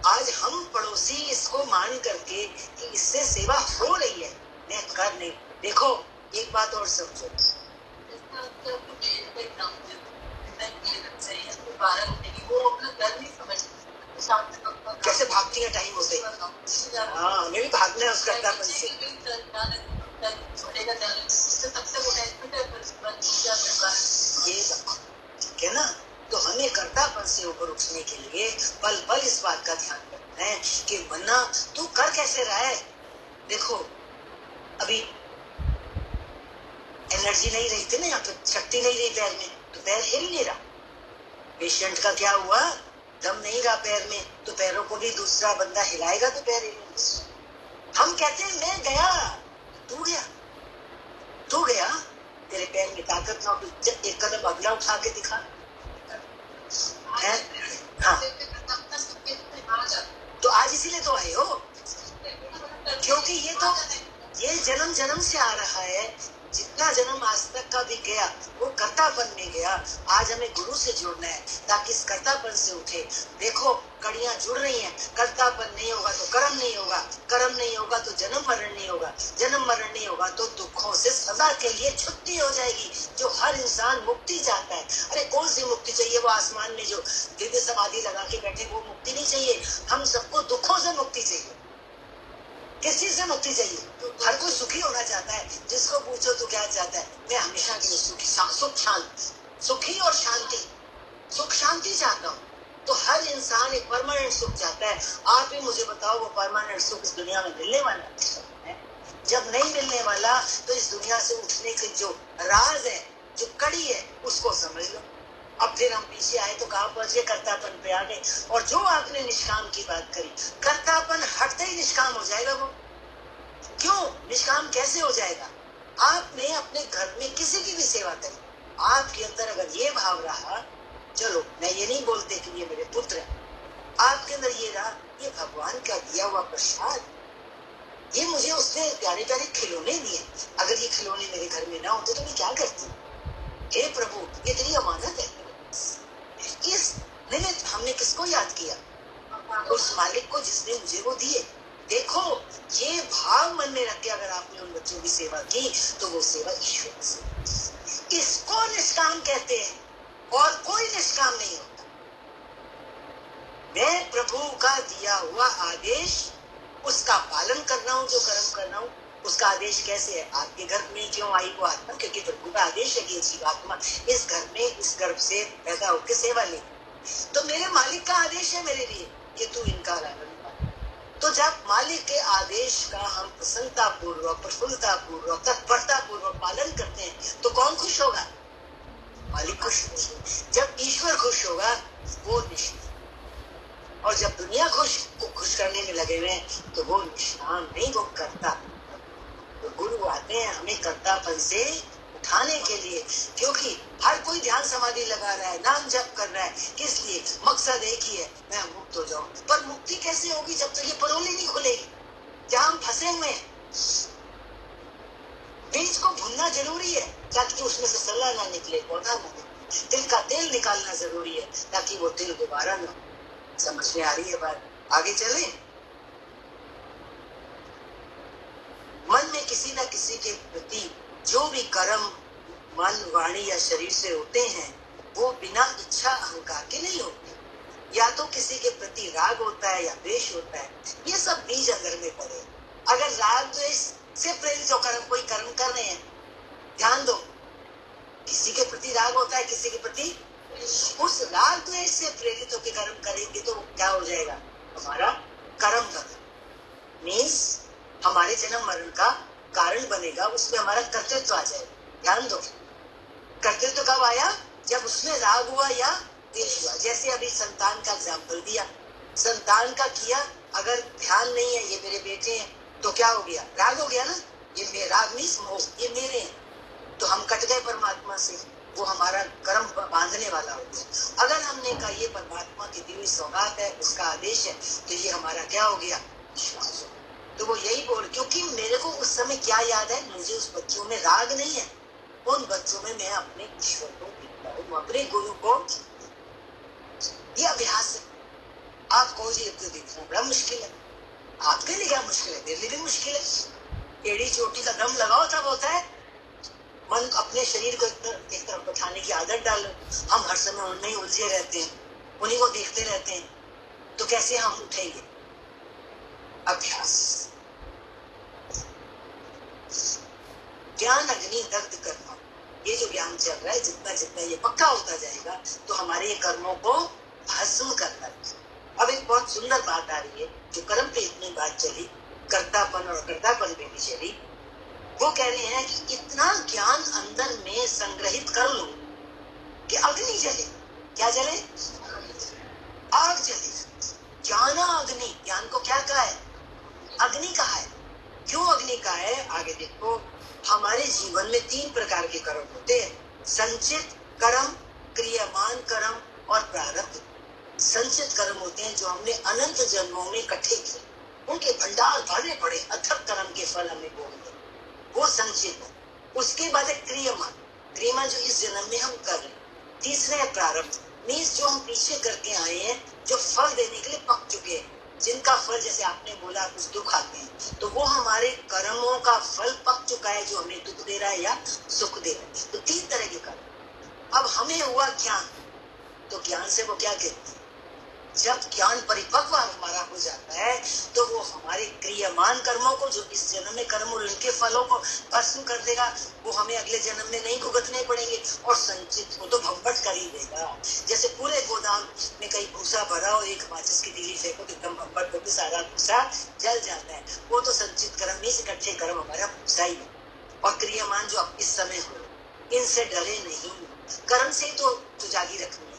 आज हम पड़ोसी इसको मान करके कि इससे सेवा हो रही है, मैं कर नहीं। देखो एक बात और समझो, वो अपना डर नहीं समझती, कैसे भागती है टाइम होते। हाँ, हमें भी भागना है उसका कर्तापन से। ये ठीक है ना? तो हमें कर्तापन से ऊपर उठने के लिए पल पल इस बात का ध्यान रखना है कि वरना तू कर कैसे रहा है। देखो अभी एनर्जी नहीं रही थी ना, यहाँ पे शक्ति नहीं रही पैर में, तो पैर हिल नहीं रहा। पेशेंट का क्या हुआ? दम नहीं रहा पैर में, तो पैरों को भी दूसरा बंदा हिलाएगा तो पैर हिलेंगे। हम कहते हैं मैं गया, तू गया, तू गया, तेरे पैर में ताकत ना हो तो एक कदम अगला उठा के दिखा। है? हाँ, तो आज इसीलिए तो आए हो, क्योंकि ये जन्म जन्म से आ रहा है। जितना जन्म आज तक का भी गया वो कर्तापन में गया। आज हमें गुरु से जुड़ना है ताकि इस कर्तापन से उठे। देखो कड़ियां जुड़ रही हैं, कर्तापन नहीं होगा तो कर्म नहीं होगा, कर्म नहीं होगा तो जन्म मरण नहीं होगा, जन्म मरण नहीं होगा तो दुखों से सदा के लिए छुट्टी हो जाएगी। जो हर इंसान मुक्ति चाहता है। अरे कौन सी मुक्ति चाहिए? वो आसमान में जो दिव्य समाधि लगा के बैठे वो मुक्ति नहीं चाहिए। हम सबको दुखों से मुक्ति चाहिए। किस चीज से मुक्ति चाहिए? हर कोई सुखी होना चाहता है। जिसको पूछो तो क्या चाहता है? मैं हमेशा के लिए सुखी, सुख शांति, सुखी और शांति, सुख शांति चाहता हूँ। तो हर इंसान एक परमानेंट सुख चाहता है। आप ही मुझे बताओ वो परमानेंट सुख इस दुनिया में मिलने वाला है? जब नहीं मिलने वाला तो इस दुनिया से उठने के जो राज है, जो कड़ी है, उसको समझ लो। अब फिर हम पीछे आए तो कहाँ पहुंच गए? कर्तापन पे आ गए। और जो आपने निष्काम की बात करी, कर्तापन हटते ही निष्काम हो जाएगा। वो क्यों निष्काम कैसे हो जाएगा? आपने अपने घर में किसी की भी सेवा करी, आपके अंदर अगर ये भाव रहा, चलो मैं ये नहीं बोलते कि ये मेरे पुत्र है, आपके अंदर ये रहा, ये भगवान का दिया हुआ प्रसाद, ये मुझे उसने प्यारे प्यारे खिलौने दिए, अगर ये खिलौने मेरे घर में ना होते तो मैं क्या करती? हे प्रभु, ये तेरी अमानत है। किस निमित्त हमने किसको याद किया? उस मालिक को जिसने मुझे वो दिए। देखो, ये भाव मन में रख के अगर आपने उन बच्चों की सेवा की तो वो सेवा ईश्वर से। इसको निष्काम कहते हैं, और कोई निष्काम नहीं होता। मैं प्रभु का दिया हुआ आदेश, उसका पालन कर रहा हूँ, जो कर्म कर रहा हूँ, उसका आदेश कैसे है? आपके गर्भ में क्यों आई वो आत्मा? क्योंकि प्रभु का आदेश है कि जीवात्मा इस घर में, इस गर्भ से पैदा होकर सेवा ले। तो मेरे मालिक का आदेश है मेरे लिए कि तू इनका लालन कर। तो जब मालिक के आदेश का हम प्रसन्नता पूर्वक, प्रफुल्लता पूर्वक, तत्परता पूर्वक पालन करते हैं तो कौन खुश होगा? मालिक खुश होगा। जब ईश्वर खुश होगा वो निष्काम, और जब दुनिया खुश करने में लगे हुए तो वो निष्काम नहीं, वो करता। तो गुरु आते हैं हमें कर्तापन से उठाने के लिए, क्योंकि हर कोई ध्यान समाधि लगा रहा है, नाम जप कर रहा है, किस लिए? मकसद एक ही है, मैं मुक्त हो जाऊं। पर मुक्ति कैसे होगी जब तक ये परोली नहीं खुलेगी, जहाँ हम फंसे हुए हैं। बीज को भूनना जरूरी है ताकि उसमें से सल्ला ना निकले, पौधा ना निकले। तिल का तेल निकालना जरूरी है ताकि वो तिल दोबारा ना। समझ में आ रही है बात? आगे चले। मन में किसी न किसी के प्रति जो भी कर्म मन, वाणी या शरीर से होते हैं वो बिना इच्छा अहंकार के नहीं होते। या तो किसी के प्रति राग होता है या द्वेष होता है, ये सब बीज अंदर में पड़े। अगर राग द्वेष से प्रेरित होकर कोई कर्म कर रहे हैं, ध्यान दो, किसी के प्रति राग होता है, किसी के प्रति, उस राग द्वेष से प्रेरित होकर कर्म करेंगे तो क्या हो जाएगा? हमारा कर्म बनेगा, मीन्स हमारे जन्म मरण का कारण बनेगा, उसमें हमारा कर्तृत्व आ जाएगा। ध्यान दो, कर्तृत्व कब आया? जब उसमें राग हुआ या द्वेष हुआ। जैसे अभी संतान का एग्जाम्पल दिया, संतान का किया, अगर ध्यान नहीं है ये मेरे बेटे हैं तो क्या हो गया? राग हो गया ना। ये राग मीन्स मोह, ये मेरे हैं, तो हम कट गए परमात्मा से, वो हमारा कर्म बांधने वाला हो गया। अगर हमने कहा ये परमात्मा की दी हुई सौगात है, उसका आदेश है, तो ये हमारा क्या हो गया? विश्वास। तो वो यही बोल, क्योंकि मेरे को उस समय क्या याद है? मुझे उस बच्चों में राग नहीं है, उन बच्चों में मैं अपने ईश्वर को देखता हूँ, अपने गुरु को। ये अभ्यास है। आप कहो जी तो देखना बड़ा मुश्किल है, आपके लिए क्या मुश्किल है? मेरे लिए भी मुश्किल है। एड़ी चोटी का दम लगाओ तब होता है। मन अपने शरीर को एक तरफ बैठाने की आदत डालो। हम हर समय उनमें ही उलझे रहते हैं, उन्हीं को देखते रहते हैं, तो कैसे हम उठेंगे? अभ्यास। ज्ञान अग्नि दग्ध करना, ये जो ज्ञान चल रहा है, जितना जितना ये पक्का होता जाएगा तो हमारे ये कर्मों को भस्म करना है। अब एक बहुत सुंदर बात आ रही है, जो कर्म पे इतनी बात चली, कर्तापन और अकर्तापन पे भी चली। वो कह रहे हैं कि इतना ज्ञान अंदर में संग्रहित कर लो कि अग्नि जले। क्या जले? आग जले। ज्ञान अग्नि, ज्ञान को क्या कहा है? अग्नि कहा है। क्यों अग्नि कहा है? आगे देखो, हमारे जीवन में 3 प्रकार के कर्म होते हैं, संचित कर्म, क्रियामान कर्म और प्रारब्ध। संचित कर्म होते हैं जो हमने अनंत जन्मों में इकट्ठे किए, उनके भंडार भरने पड़े, अथक कर्म के फल हमें भोगने, वो संचित है। उसके बाद है क्रियामान, क्रियामान जो इस जन्म में हम कर रहे। तीसरे है प्रारब्ध, मीन्स जो हम पीछे करके आए हैं, जो फल देने के लिए पक चुके हैं, जिनका फल, जैसे आपने बोला कुछ दुख आते हैं, तो वो हमारे कर्मों का फल पक चुका है, जो हमें दुख दे रहा है या सुख दे रहा है। तो 3 तरह के कर्म। अब हमें हुआ ज्ञान, तो ज्ञान से वो क्या कहते हैं? जब ज्ञान परिपक्व हमारा हो जाता है तो वो हमारे क्रियामान कर्मों को, जो इस जन्म में कर्म और उनके फलों को भस्म कर देगा, वो हमें अगले जन्म में नहीं भुगतने पड़ेंगे। और संचित को तो भंपट कर ही देगा। जैसे पूरे गोदाम में कहीं भूसा भरा और एक माचिस की तीली फेंको तो एकदम भंपट होकर सारा भूसा जल जाता है। वो तो संचित कर्म नहीं, इकट्ठे कर्म हमारा भूसा ही है। और क्रियामान जो अब इस समय हो, इनसे डरे नहीं, कर्म से तो जागी रखनी है।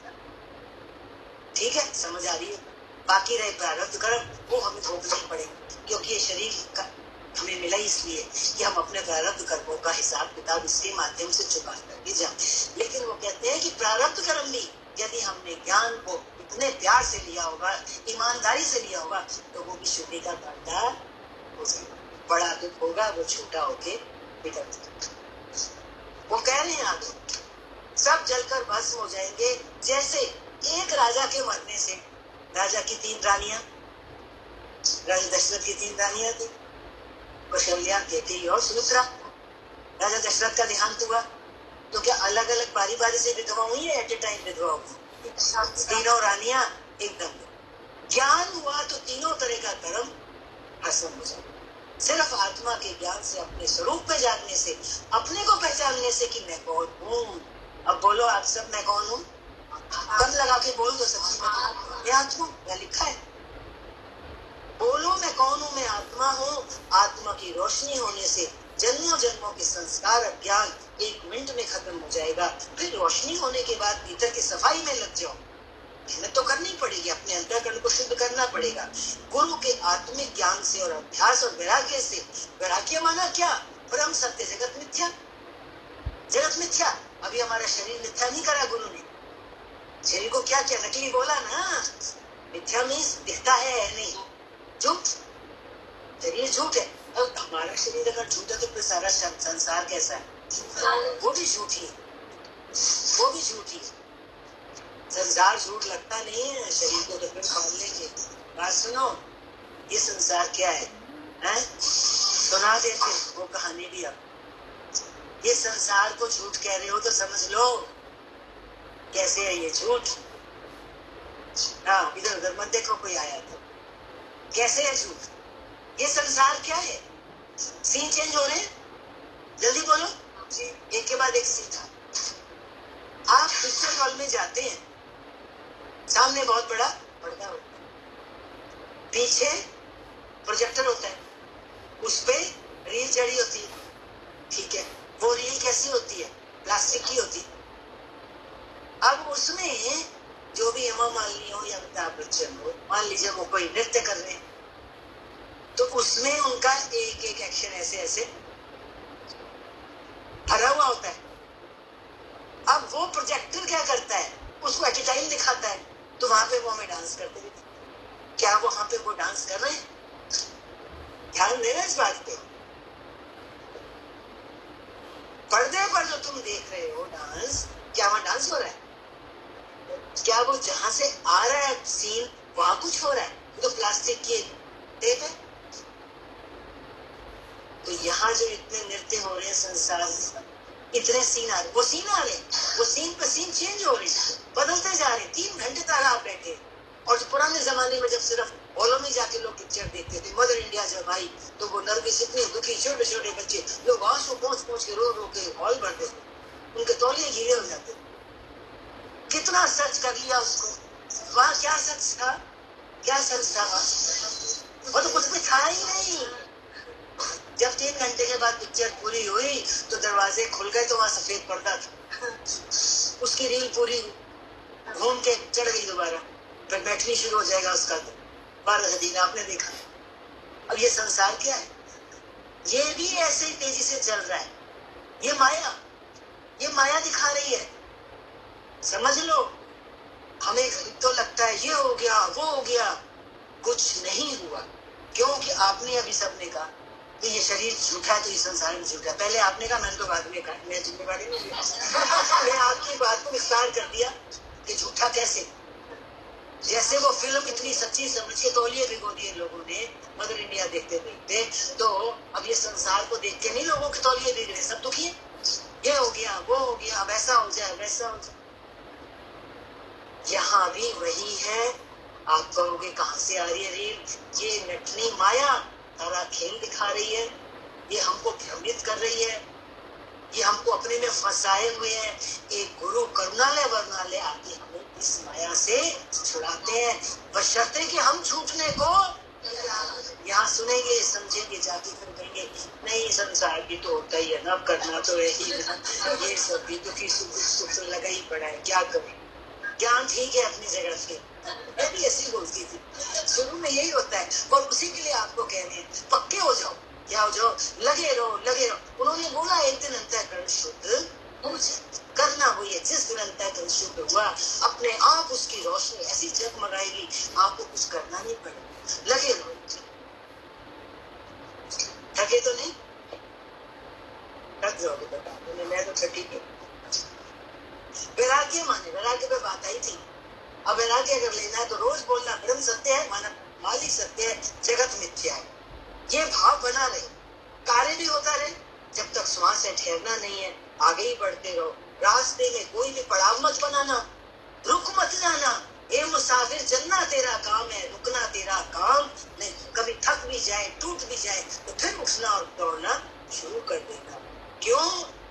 ठीक है, समझ आ रही है? बाकी रहे प्रारब्ध कर्म, वो हमें भोगने पड़ेंगे, क्योंकि ये शरीर का हमें मिला इसलिए कि हम अपने प्रारब्ध कर्मों का हिसाब किताब इसके माध्यम से चुका करके जाए। लेकिन वो कहते हैं कि प्रारब्ध कर्म भी यदि हमने ज्ञान को इतने प्यार से लिया होगा, ईमानदारी से लिया होगा, तो वो भी शुद्धि का कांटा हो जाएगा। बड़ा दुख होगा, वो छोटा होके निकल जाएगा। वो कह रहे हैं आगे, सब जलकर भस्म हो जाएंगे, जैसे एक राजा के मरने से, राजा की 3 रानियां, राजा दशरथ की 3 रानियां थी, कौशल्या, केकई और सुमित्रा। राजा दशरथ का देहांत हुआ तो क्या अलग अलग बारी बारी से विधवा हुई है, एट ए टाइम विधवा हुई? तीनों रानियां एकदम। ज्ञान हुआ तो तीनों तरह का कर्म भस्म हो जाए। सिर्फ आत्मा के ज्ञान से, अपने स्वरूप में जानने से, अपने को पहचानने से कि मैं कौन हूँ। अब बोलो आप सब, मैं कौन हूँ? कम लगा के बोल दो सच्ची बात, मैं आत्मा, मैं लिखा है। बोलो मैं कौन हूँ? मैं आत्मा हूँ। आत्मा की रोशनी होने से जन्मों जन्मों के संस्कार, अज्ञान 1 मिनट में खत्म हो जाएगा। फिर रोशनी होने के बाद भीतर की सफाई में लग जाओ। मेहनत तो करनी पड़ेगी, अपने अंतःकरण को शुद्ध करना पड़ेगा। गुरु के आत्मिक ज्ञान से और अभ्यास और वैराग्य से। वैराग्य माना क्या? परम सत्य, जगत मिथ्या। जगत मिथ्या। अभी हमारा शरीर मिथ्या नहीं करा गुरु ने। शरीर को क्या क्या नकली बोला ना, मिथ्या मीन्स दिखता है नहीं, झूठ। शरीर झूठ है। अब हमारा शरीर अगर झूठ है तो फिर सारा संसार कैसा है? वो भी झूठी है, वो भी झूठी है। संसार झूठ लगता नहीं है, शरीर को तो फिर मान लेंगे। बात सुनो, ये संसार क्या है, हैं? सुना देते वो कहानी भी। अब ये संसार को झूठ कह रहे हो तो समझ लो कैसे है ये झूठ। हाँ, इधर उधर मत देखो, कोई आया तो। कैसे है झूठ? ये संसार क्या है? सीन चेंज हो रहे हैं, जल्दी बोलो। एक के बाद एक सीन। आप पिक्चर हॉल में जाते हैं, सामने बहुत बड़ा पर्दा होता है, पीछे प्रोजेक्टर होता है, उस पे रील चढ़ी होती है, ठीक है। वो रील कैसी होती है? प्लास्टिक की होती है। अब उसमें जो भी हेमा मालिनी हो या अमिताभ बच्चन हो, मान लीजिए वो कोई नृत्य कर रहे हैं, तो उसमें उनका एक एक एक्शन ऐसे ऐसे भरा हुआ होता है। अब वो प्रोजेक्टर क्या करता है? उसको एट ए टाइम दिखाता है, तो वहां पे वो हमें डांस करते हैं। क्या वहां पे वो डांस कर रहे हैं? ध्यान देना इस बात पे। पर्दे पर जो तुम देख रहे हो डांस, क्या वहां डांस हो रहा है? क्या वो जहां से आ रहा है सीन वहां कुछ हो रहा है? तो प्लास्टिक की टेप है। तो यहाँ जो इतने नृत्य हो रहे हैं संसार में, इतने सीन आ रहे, वो सीन आ रहे, वो सीन पे सीन चेंज हो रहे, बदलते जा रहे। 3 घंटे तक आप बैठे। और जो पुराने जमाने में जब सिर्फ हॉलों में जाके लोग पिक्चर देखते थे, मदर इंडिया जब आई तो वो नर्वस, इतने दुखी छोटे छोटे बच्चे लोग वहां से पहुंच के रो रो के हॉल भरते थे, उनके तौलिए गीले हो जाते। कितना सर्च कर लिया उसको, वहां क्या सच था, क्या सच था? वो तो कुछ भी था ही नहीं। जब 3 घंटे के बाद पिक्चर पूरी हुई तो दरवाजे खुल गए, तो वहां सफेद पर्दा था। उसकी रील पूरी घूम के चढ़ गई दोबारा, फिर बैठनी शुरू हो जाएगा उसका। तो 12 दिन आपने देखा। अब ये संसार क्या है? ये भी ऐसे ही तेजी से चल रहा है। ये माया दिखा रही है, समझ लो। हमें तो लगता है ये हो गया, वो हो गया, कुछ नहीं हुआ। क्योंकि आपने अभी सबने कहा कि ये शरीर झूठा है, तो ये संसार में झूठा है। पहले आपने कहा, मैंने तो बाद में कहा, मैं जिम्मेवारी नहीं लिया। मैं आपकी बात को विस्तार कर दिया कि झूठा कैसे। जैसे वो फिल्म इतनी सच्ची समझ के तौलिए भिगो दिए लोगों ने मदर इंडिया देखते देखते, तो अब ये संसार को देख के नहीं लोगों के तौलिए भिग रहे, सब दुखी है। ये हो गया, वो हो गया, वैसा हो जाए, वैसा हो जाए। यहाँ भी वही है। आप कहोगे कहाँ से आ रही है रील? ये नटनी माया सारा खेल दिखा रही है, ये हमको भ्रमित कर रही है, ये हमको अपने में फंसाए हुए हैं। एक गुरु करुणालय वरुणालय आके हमें इस माया से छुड़ाते हैं, बशर्ते कि हम छूटने को यहाँ सुनेंगे, समझेंगे, जाके फिर कहेंगे नहीं, संसार भी तो होता ही है ना, करना तो है ही, ये सब भी दुखी सुख तो लगा ही पड़ा है, क्या करें। ज्ञान ठीक है अपनी जगह से, मैं भी ऐसी बोलती थी, शुरू में यही होता है। और उसी के लिए आपको कह रहे हैं पक्के हो जाओ, क्या हो जाओ, लगे रहो, लगे रहो। उन्होंने बोला एक दिन अंतःकरण शुद्ध करना वही है। जिस दिन तय तंशु पे हुआ, अपने आप उसकी रोशनी ऐसी जगमगाएगी, आपको कुछ करना नहीं पड़ेगा। लगे रहो, थके तो नहीं, थक जाओगे बेटा, मैं तो थकी हूँ। वैराग्य माने, वैराग्य पे बात आई थी। अब वैराग्य अगर लेना है तो रोज बोलना ब्रह्म सत्य है, माना मालिक सत्य है, जगत मिथ्या है, ये भाव बना रहे, कार्य भी होता रहे। जब तक श्वास है ठहरना नहीं है, आगे ही बढ़ते रहो। रास्ते में कोई भी पड़ाव मत बनाना, रुक मत जाना। ए मुसाफिर, चलना तेरा काम है, रुकना तेरा काम नहीं। कभी थक भी जाए, टूट भी जाए तो फिर उठना और दौड़ना शुरू कर देना। क्यों?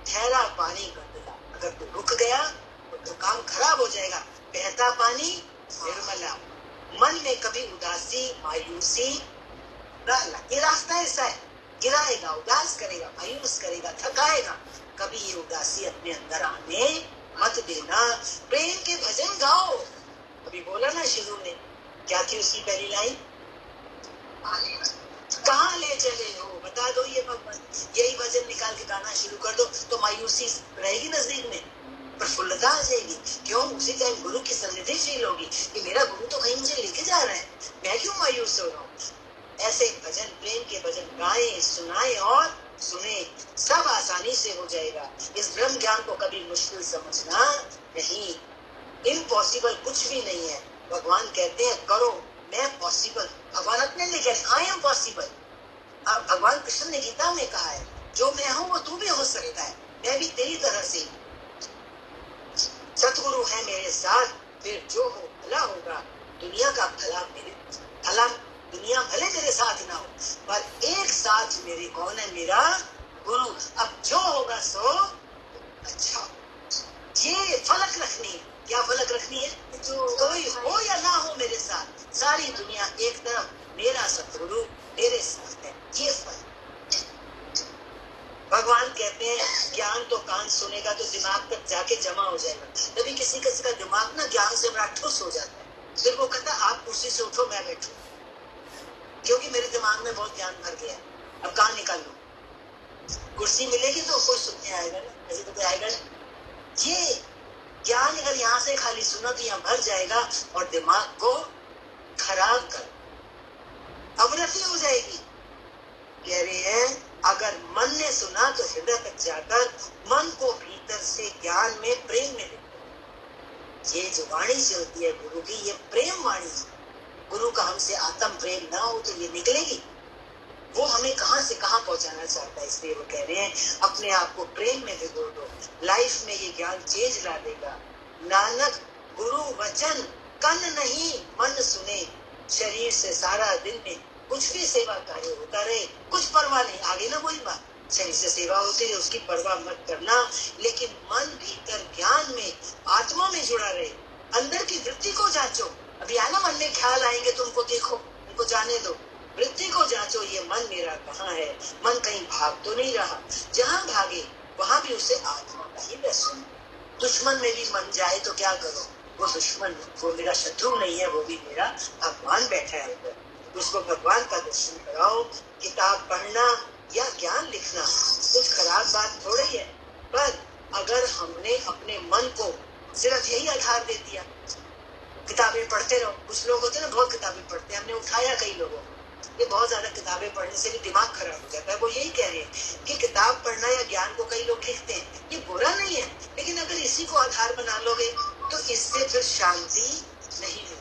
ठहरा पानी गंदला, अगर तू रुक गया तो काम खराब हो जाएगा। बहता पानी निर्मला, मन में कभी उदासी मायूसी डालना, ये रास्ता ऐसा है, गिराएगा, उदास करेगा, मायूस करेगा, थकाएगा। कभी ये उदासी अपने अंदर आने मत देना। प्रेम के भजन गाओ। अभी बोला ना शुरू में, क्या थी उसकी पहली लाइन? कहाँ ले चले हो बता दो ये भगवान। यही भजन निकाल के गाना शुरू कर दो तो मायूसी रहेगी नजदीक में, प्रफुल्लता आ जाएगी। क्यों? उसी टाइम गुरु की सन्निधि फील होगी कि मेरा गुरु तो कहीं मुझे लेके जा रहा है, मैं क्यों मायूस हो रहा हूँ। ऐसे भजन, प्रेम के भजन गाएं, सुनाएं और सुने, सब आसानी से हो जाएगा। इस ब्रह्म ज्ञान को कभी मुश्किल समझना नहीं। इम्पॉसिबल कुछ भी नहीं है। भगवान कहते हैं करो, मैं पॉसिबल। भगवान अपने लिए कहते हैं आई एम पॉसिबल। भगवान कृष्ण ने गीता में कहा है, जो मैं हूँ वो तू भी हो सकता है, मैं भी तेरी तरह से। सतगुरु है मेरे साथ, फिर जो हो भला होगा। दुनिया का भला मेरे भला, दुनिया भले मेरे साथ ना हो, पर एक साथ मेरे कौन है? मेरा गुरु। अब जो होगा सो अच्छा। ये फलक रखनी है। क्या फलक रखनी है? कोई हो या ना हो मेरे साथ, सारी दुनिया एक तरफ, मेरा सतगुरु मेरे साथ है, ये फल। भगवान कहते हैं ज्ञान तो कान सुनेगा तो दिमाग तक जाके जमा हो जाएगा। तभी किसी किसी का दिमाग ना ज्ञान से बड़ा ठुस हो जाता है, फिर वो कहता है आप कुर्सी से उठो मैं बैठू, क्योंकि मेरे दिमाग में बहुत ज्ञान भर गया, अब कहाँ निकालूं। कुर्सी मिलेगी तो कोई सुनने आएगा ना, ऐसे तो कोई आएगा ना। ये ज्ञान अगर यहाँ से खाली सुना तो यहाँ भर जाएगा और दिमाग को खराब कर, अवनति हो जाएगी। कह रहे हैं अगर मन ने सुना तो हृदय तक जाकर मन को भीतर से ज्ञान में, प्रेम में देखो। ये जो वाणी चलती है गुरु की, ये प्रेम वाणी है। गुरु का हमसे आत्म प्रेम ना हो तो ये निकलेगी। वो हमें कहां से कहां पहुंचाना चाहता है, इसलिए वो कह रहे हैं अपने आप को प्रेम में भिगो दो, लाइफ में ये ज्ञान चेंज ला देगा। नानक गुरु वचन कन नहीं मन सुने, शरीर से सारा दिन में कुछ भी सेवा कार्य होता रहे, कुछ परवाह नहीं। आगे ना वही बात, शरीर से सेवा होती है उसकी परवाह मत करना, लेकिन मन भीतर ज्ञान में, आत्मा में जुड़ा रहे। अंदर की वृत्ति को जांचो। अभी आना मन में ख्याल आएंगे, तुमको देखो, उनको जाने दो, वृत्ति को जांचो, ये मन मेरा कहाँ है, मन कहीं भाग तो नहीं रहा। जहाँ भागे वहां भी उसे आत्मा का ही दर्शन। दुश्मन में भी मन जाए तो क्या करो, वो दुश्मन, वो मेरा शत्रु नहीं है, वो भी मेरा भगवान बैठा है, उसको भगवान का दर्शन कराओ। किताब पढ़ना या ज्ञान लिखना कुछ खराब बात थोड़ी है, पर अगर हमने अपने मन को सिर्फ यही आधार दे दिया, किताबें पढ़ते रहो। कुछ लोग होते हैं ना बहुत किताबें पढ़ते हैं, हमने उठाया कई लोगों को, ये बहुत ज्यादा किताबें पढ़ने से भी दिमाग खराब हो जाता है। वो यही कह रहे हैं कि किताब पढ़ना या ज्ञान को कई लोग लिखते हैं, ये बुरा नहीं है, लेकिन अगर इसी को आधार बना लोगे तो इससे फिर शांति नहीं मिलती।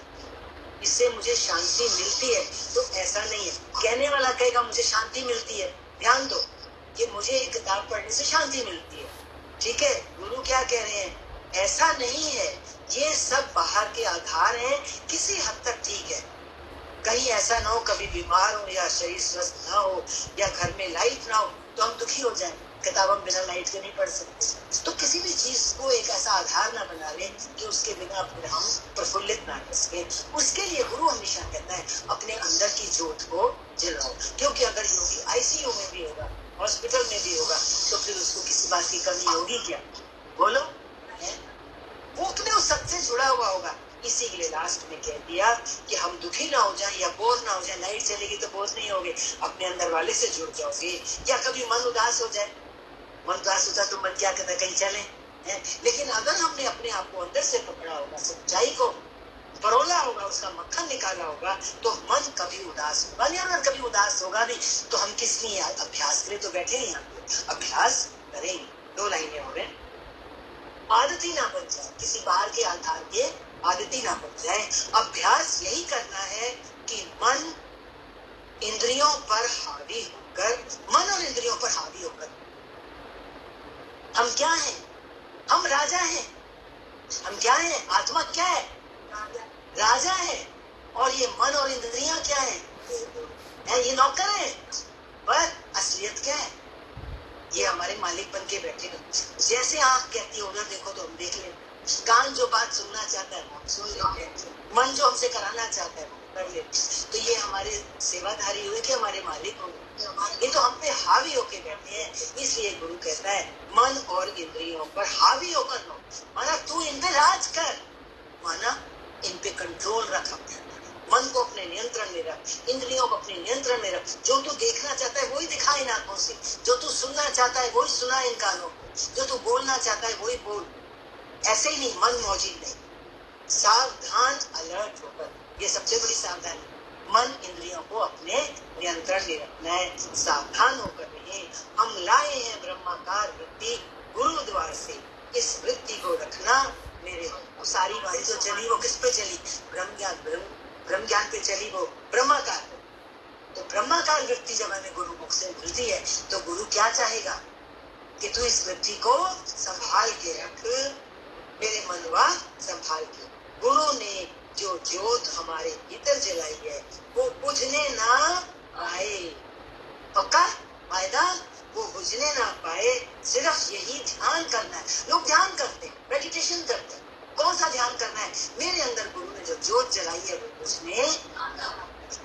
इससे मुझे शांति मिलती है तो ऐसा नहीं है। कहने वाला कहेगा मुझे शांति मिलती है, ध्यान दो, ये मुझे किताब पढ़ने से शांति मिलती है, ठीक है। गुरु क्या कह रहे हैं, ऐसा नहीं है, ये सब बाहर के आधार हैं, किसी हद तक ठीक है। कहीं ऐसा ना हो कभी बीमार हो या शरीर स्वस्थ ना हो या घर में लाइट ना हो तो हम दुखी हो जाएं, किताब हम बिना लाइट के नहीं पढ़ सकते। तो किसी भी चीज को एक ऐसा आधार ना बना ले कि उसके बिना अपने हम प्रफुल्लित ना कर सके। उसके लिए गुरु हमेशा कहता है अपने अंदर की ज्योत को जलाओ, क्योंकि अगर योगी आईसीयू में भी होगा, हॉस्पिटल में भी होगा, तो फिर उसको किसी बात की कमी होगी क्या? बोलो, वो अपने उस सत्य से जुड़ा हुआ होगा। इसी के लिए लास्ट में कह दिया कि हम दुखी ना हो जाएं या बोर ना हो जाएं। लाइट चलेगी तो बोर नहीं होगे, अपने अंदर वाले से जुड़ जाओगे। या कभी मन उदास हो जाए, मन उदास होता तो मन क्या कहता है, कहीं चले, है। लेकिन अगर हमने अपने आप को अंदर से पकड़ा होगा, सच्चाई को परोला होगा, उसका मक्खन निकाला होगा, तो मन कभी उदास होगा नहीं। अगर कभी उदास होगा नहीं तो हम किस लिए अभ्यास के लिए तो बैठे हैं यहाँ पे, अभ्यास करेंगे। 2 लाइनें हो गए। आदती ना बन जाए, किसी बाहर के आधार के आदती ना बन जाए। अभ्यास यही करना है कि मन इंद्रियों पर हावी होकर, मन और इंद्रियों पर हावी होकर, हम क्या हैं? हम राजा हैं। हम क्या हैं? आत्मा क्या है? राजा है। और ये मन और इंद्रियां क्या है? ये नौकर है। पर असलियत क्या है? ये हमारे मालिक बन के बैठे हैं। जैसे आंख कहती है उधर देखो तो हम देख लें, कान जो बात सुनना चाहता है हम सुन लेंगे, मन जो हमसे कराना चाहता है वो कर ले। तो ये हमारे सेवाधारी हुए कि हमारे मालिक होंगे? ये तो हम पे हावी होके बैठे हैं। इसलिए गुरु कहता है मन और इंद्रियों पर हावी होकर लो। माना तू इन पे राज कर, माना इन पे कंट्रोल रख, अपने मन को अपने नियंत्रण में रख, इंद्रियों को अपने नियंत्रण में रख। जो तू देखना चाहता है वही दिखा इन आंखों से, जो तू सुनना चाहता है वही सुना इन कानों को, जो तू बोलना चाहता है वही बोल। ऐसे ही नहीं, मन मौजिद नहीं, सावधान अलर्ट होकर। ये सबसे बड़ी सावधानी, मन इंद्रियों को अपने नियंत्रण में रखना है, सावधान होकर रहे। हम लाए हैं ब्रह्माकार वृत्ति गुरु द्वार से, इस वृत्ति को रखना मेरे। सारी बारी जो चली वो किस पे चली? ब्रह्म ज्ञान पे चली, वो ब्रह्माकार। तो ब्रह्माकार वृत्ति जब हमें गुरु मुख से मिलती है तो गुरु क्या चाहेगा कि तू इस वृत्ति को संभाल के रख, मेरे मनवा संभाल के। गुरु ने जो ज्योत हमारे भीतर जलाई है वो बुझने ना पाए, पक्का वायदा, वो बुझने ना पाए। सिर्फ यही ध्यान करना है। लोग ध्यान करते हैं, मेडिटेशन करते हैं, कौन सा ध्यान करना है? मेरे अंदर गुरु ने जो ज्योत जलाई है वो बुझने।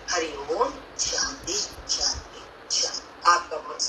हरि ओम, शांति शांति शांति। आपका बहुत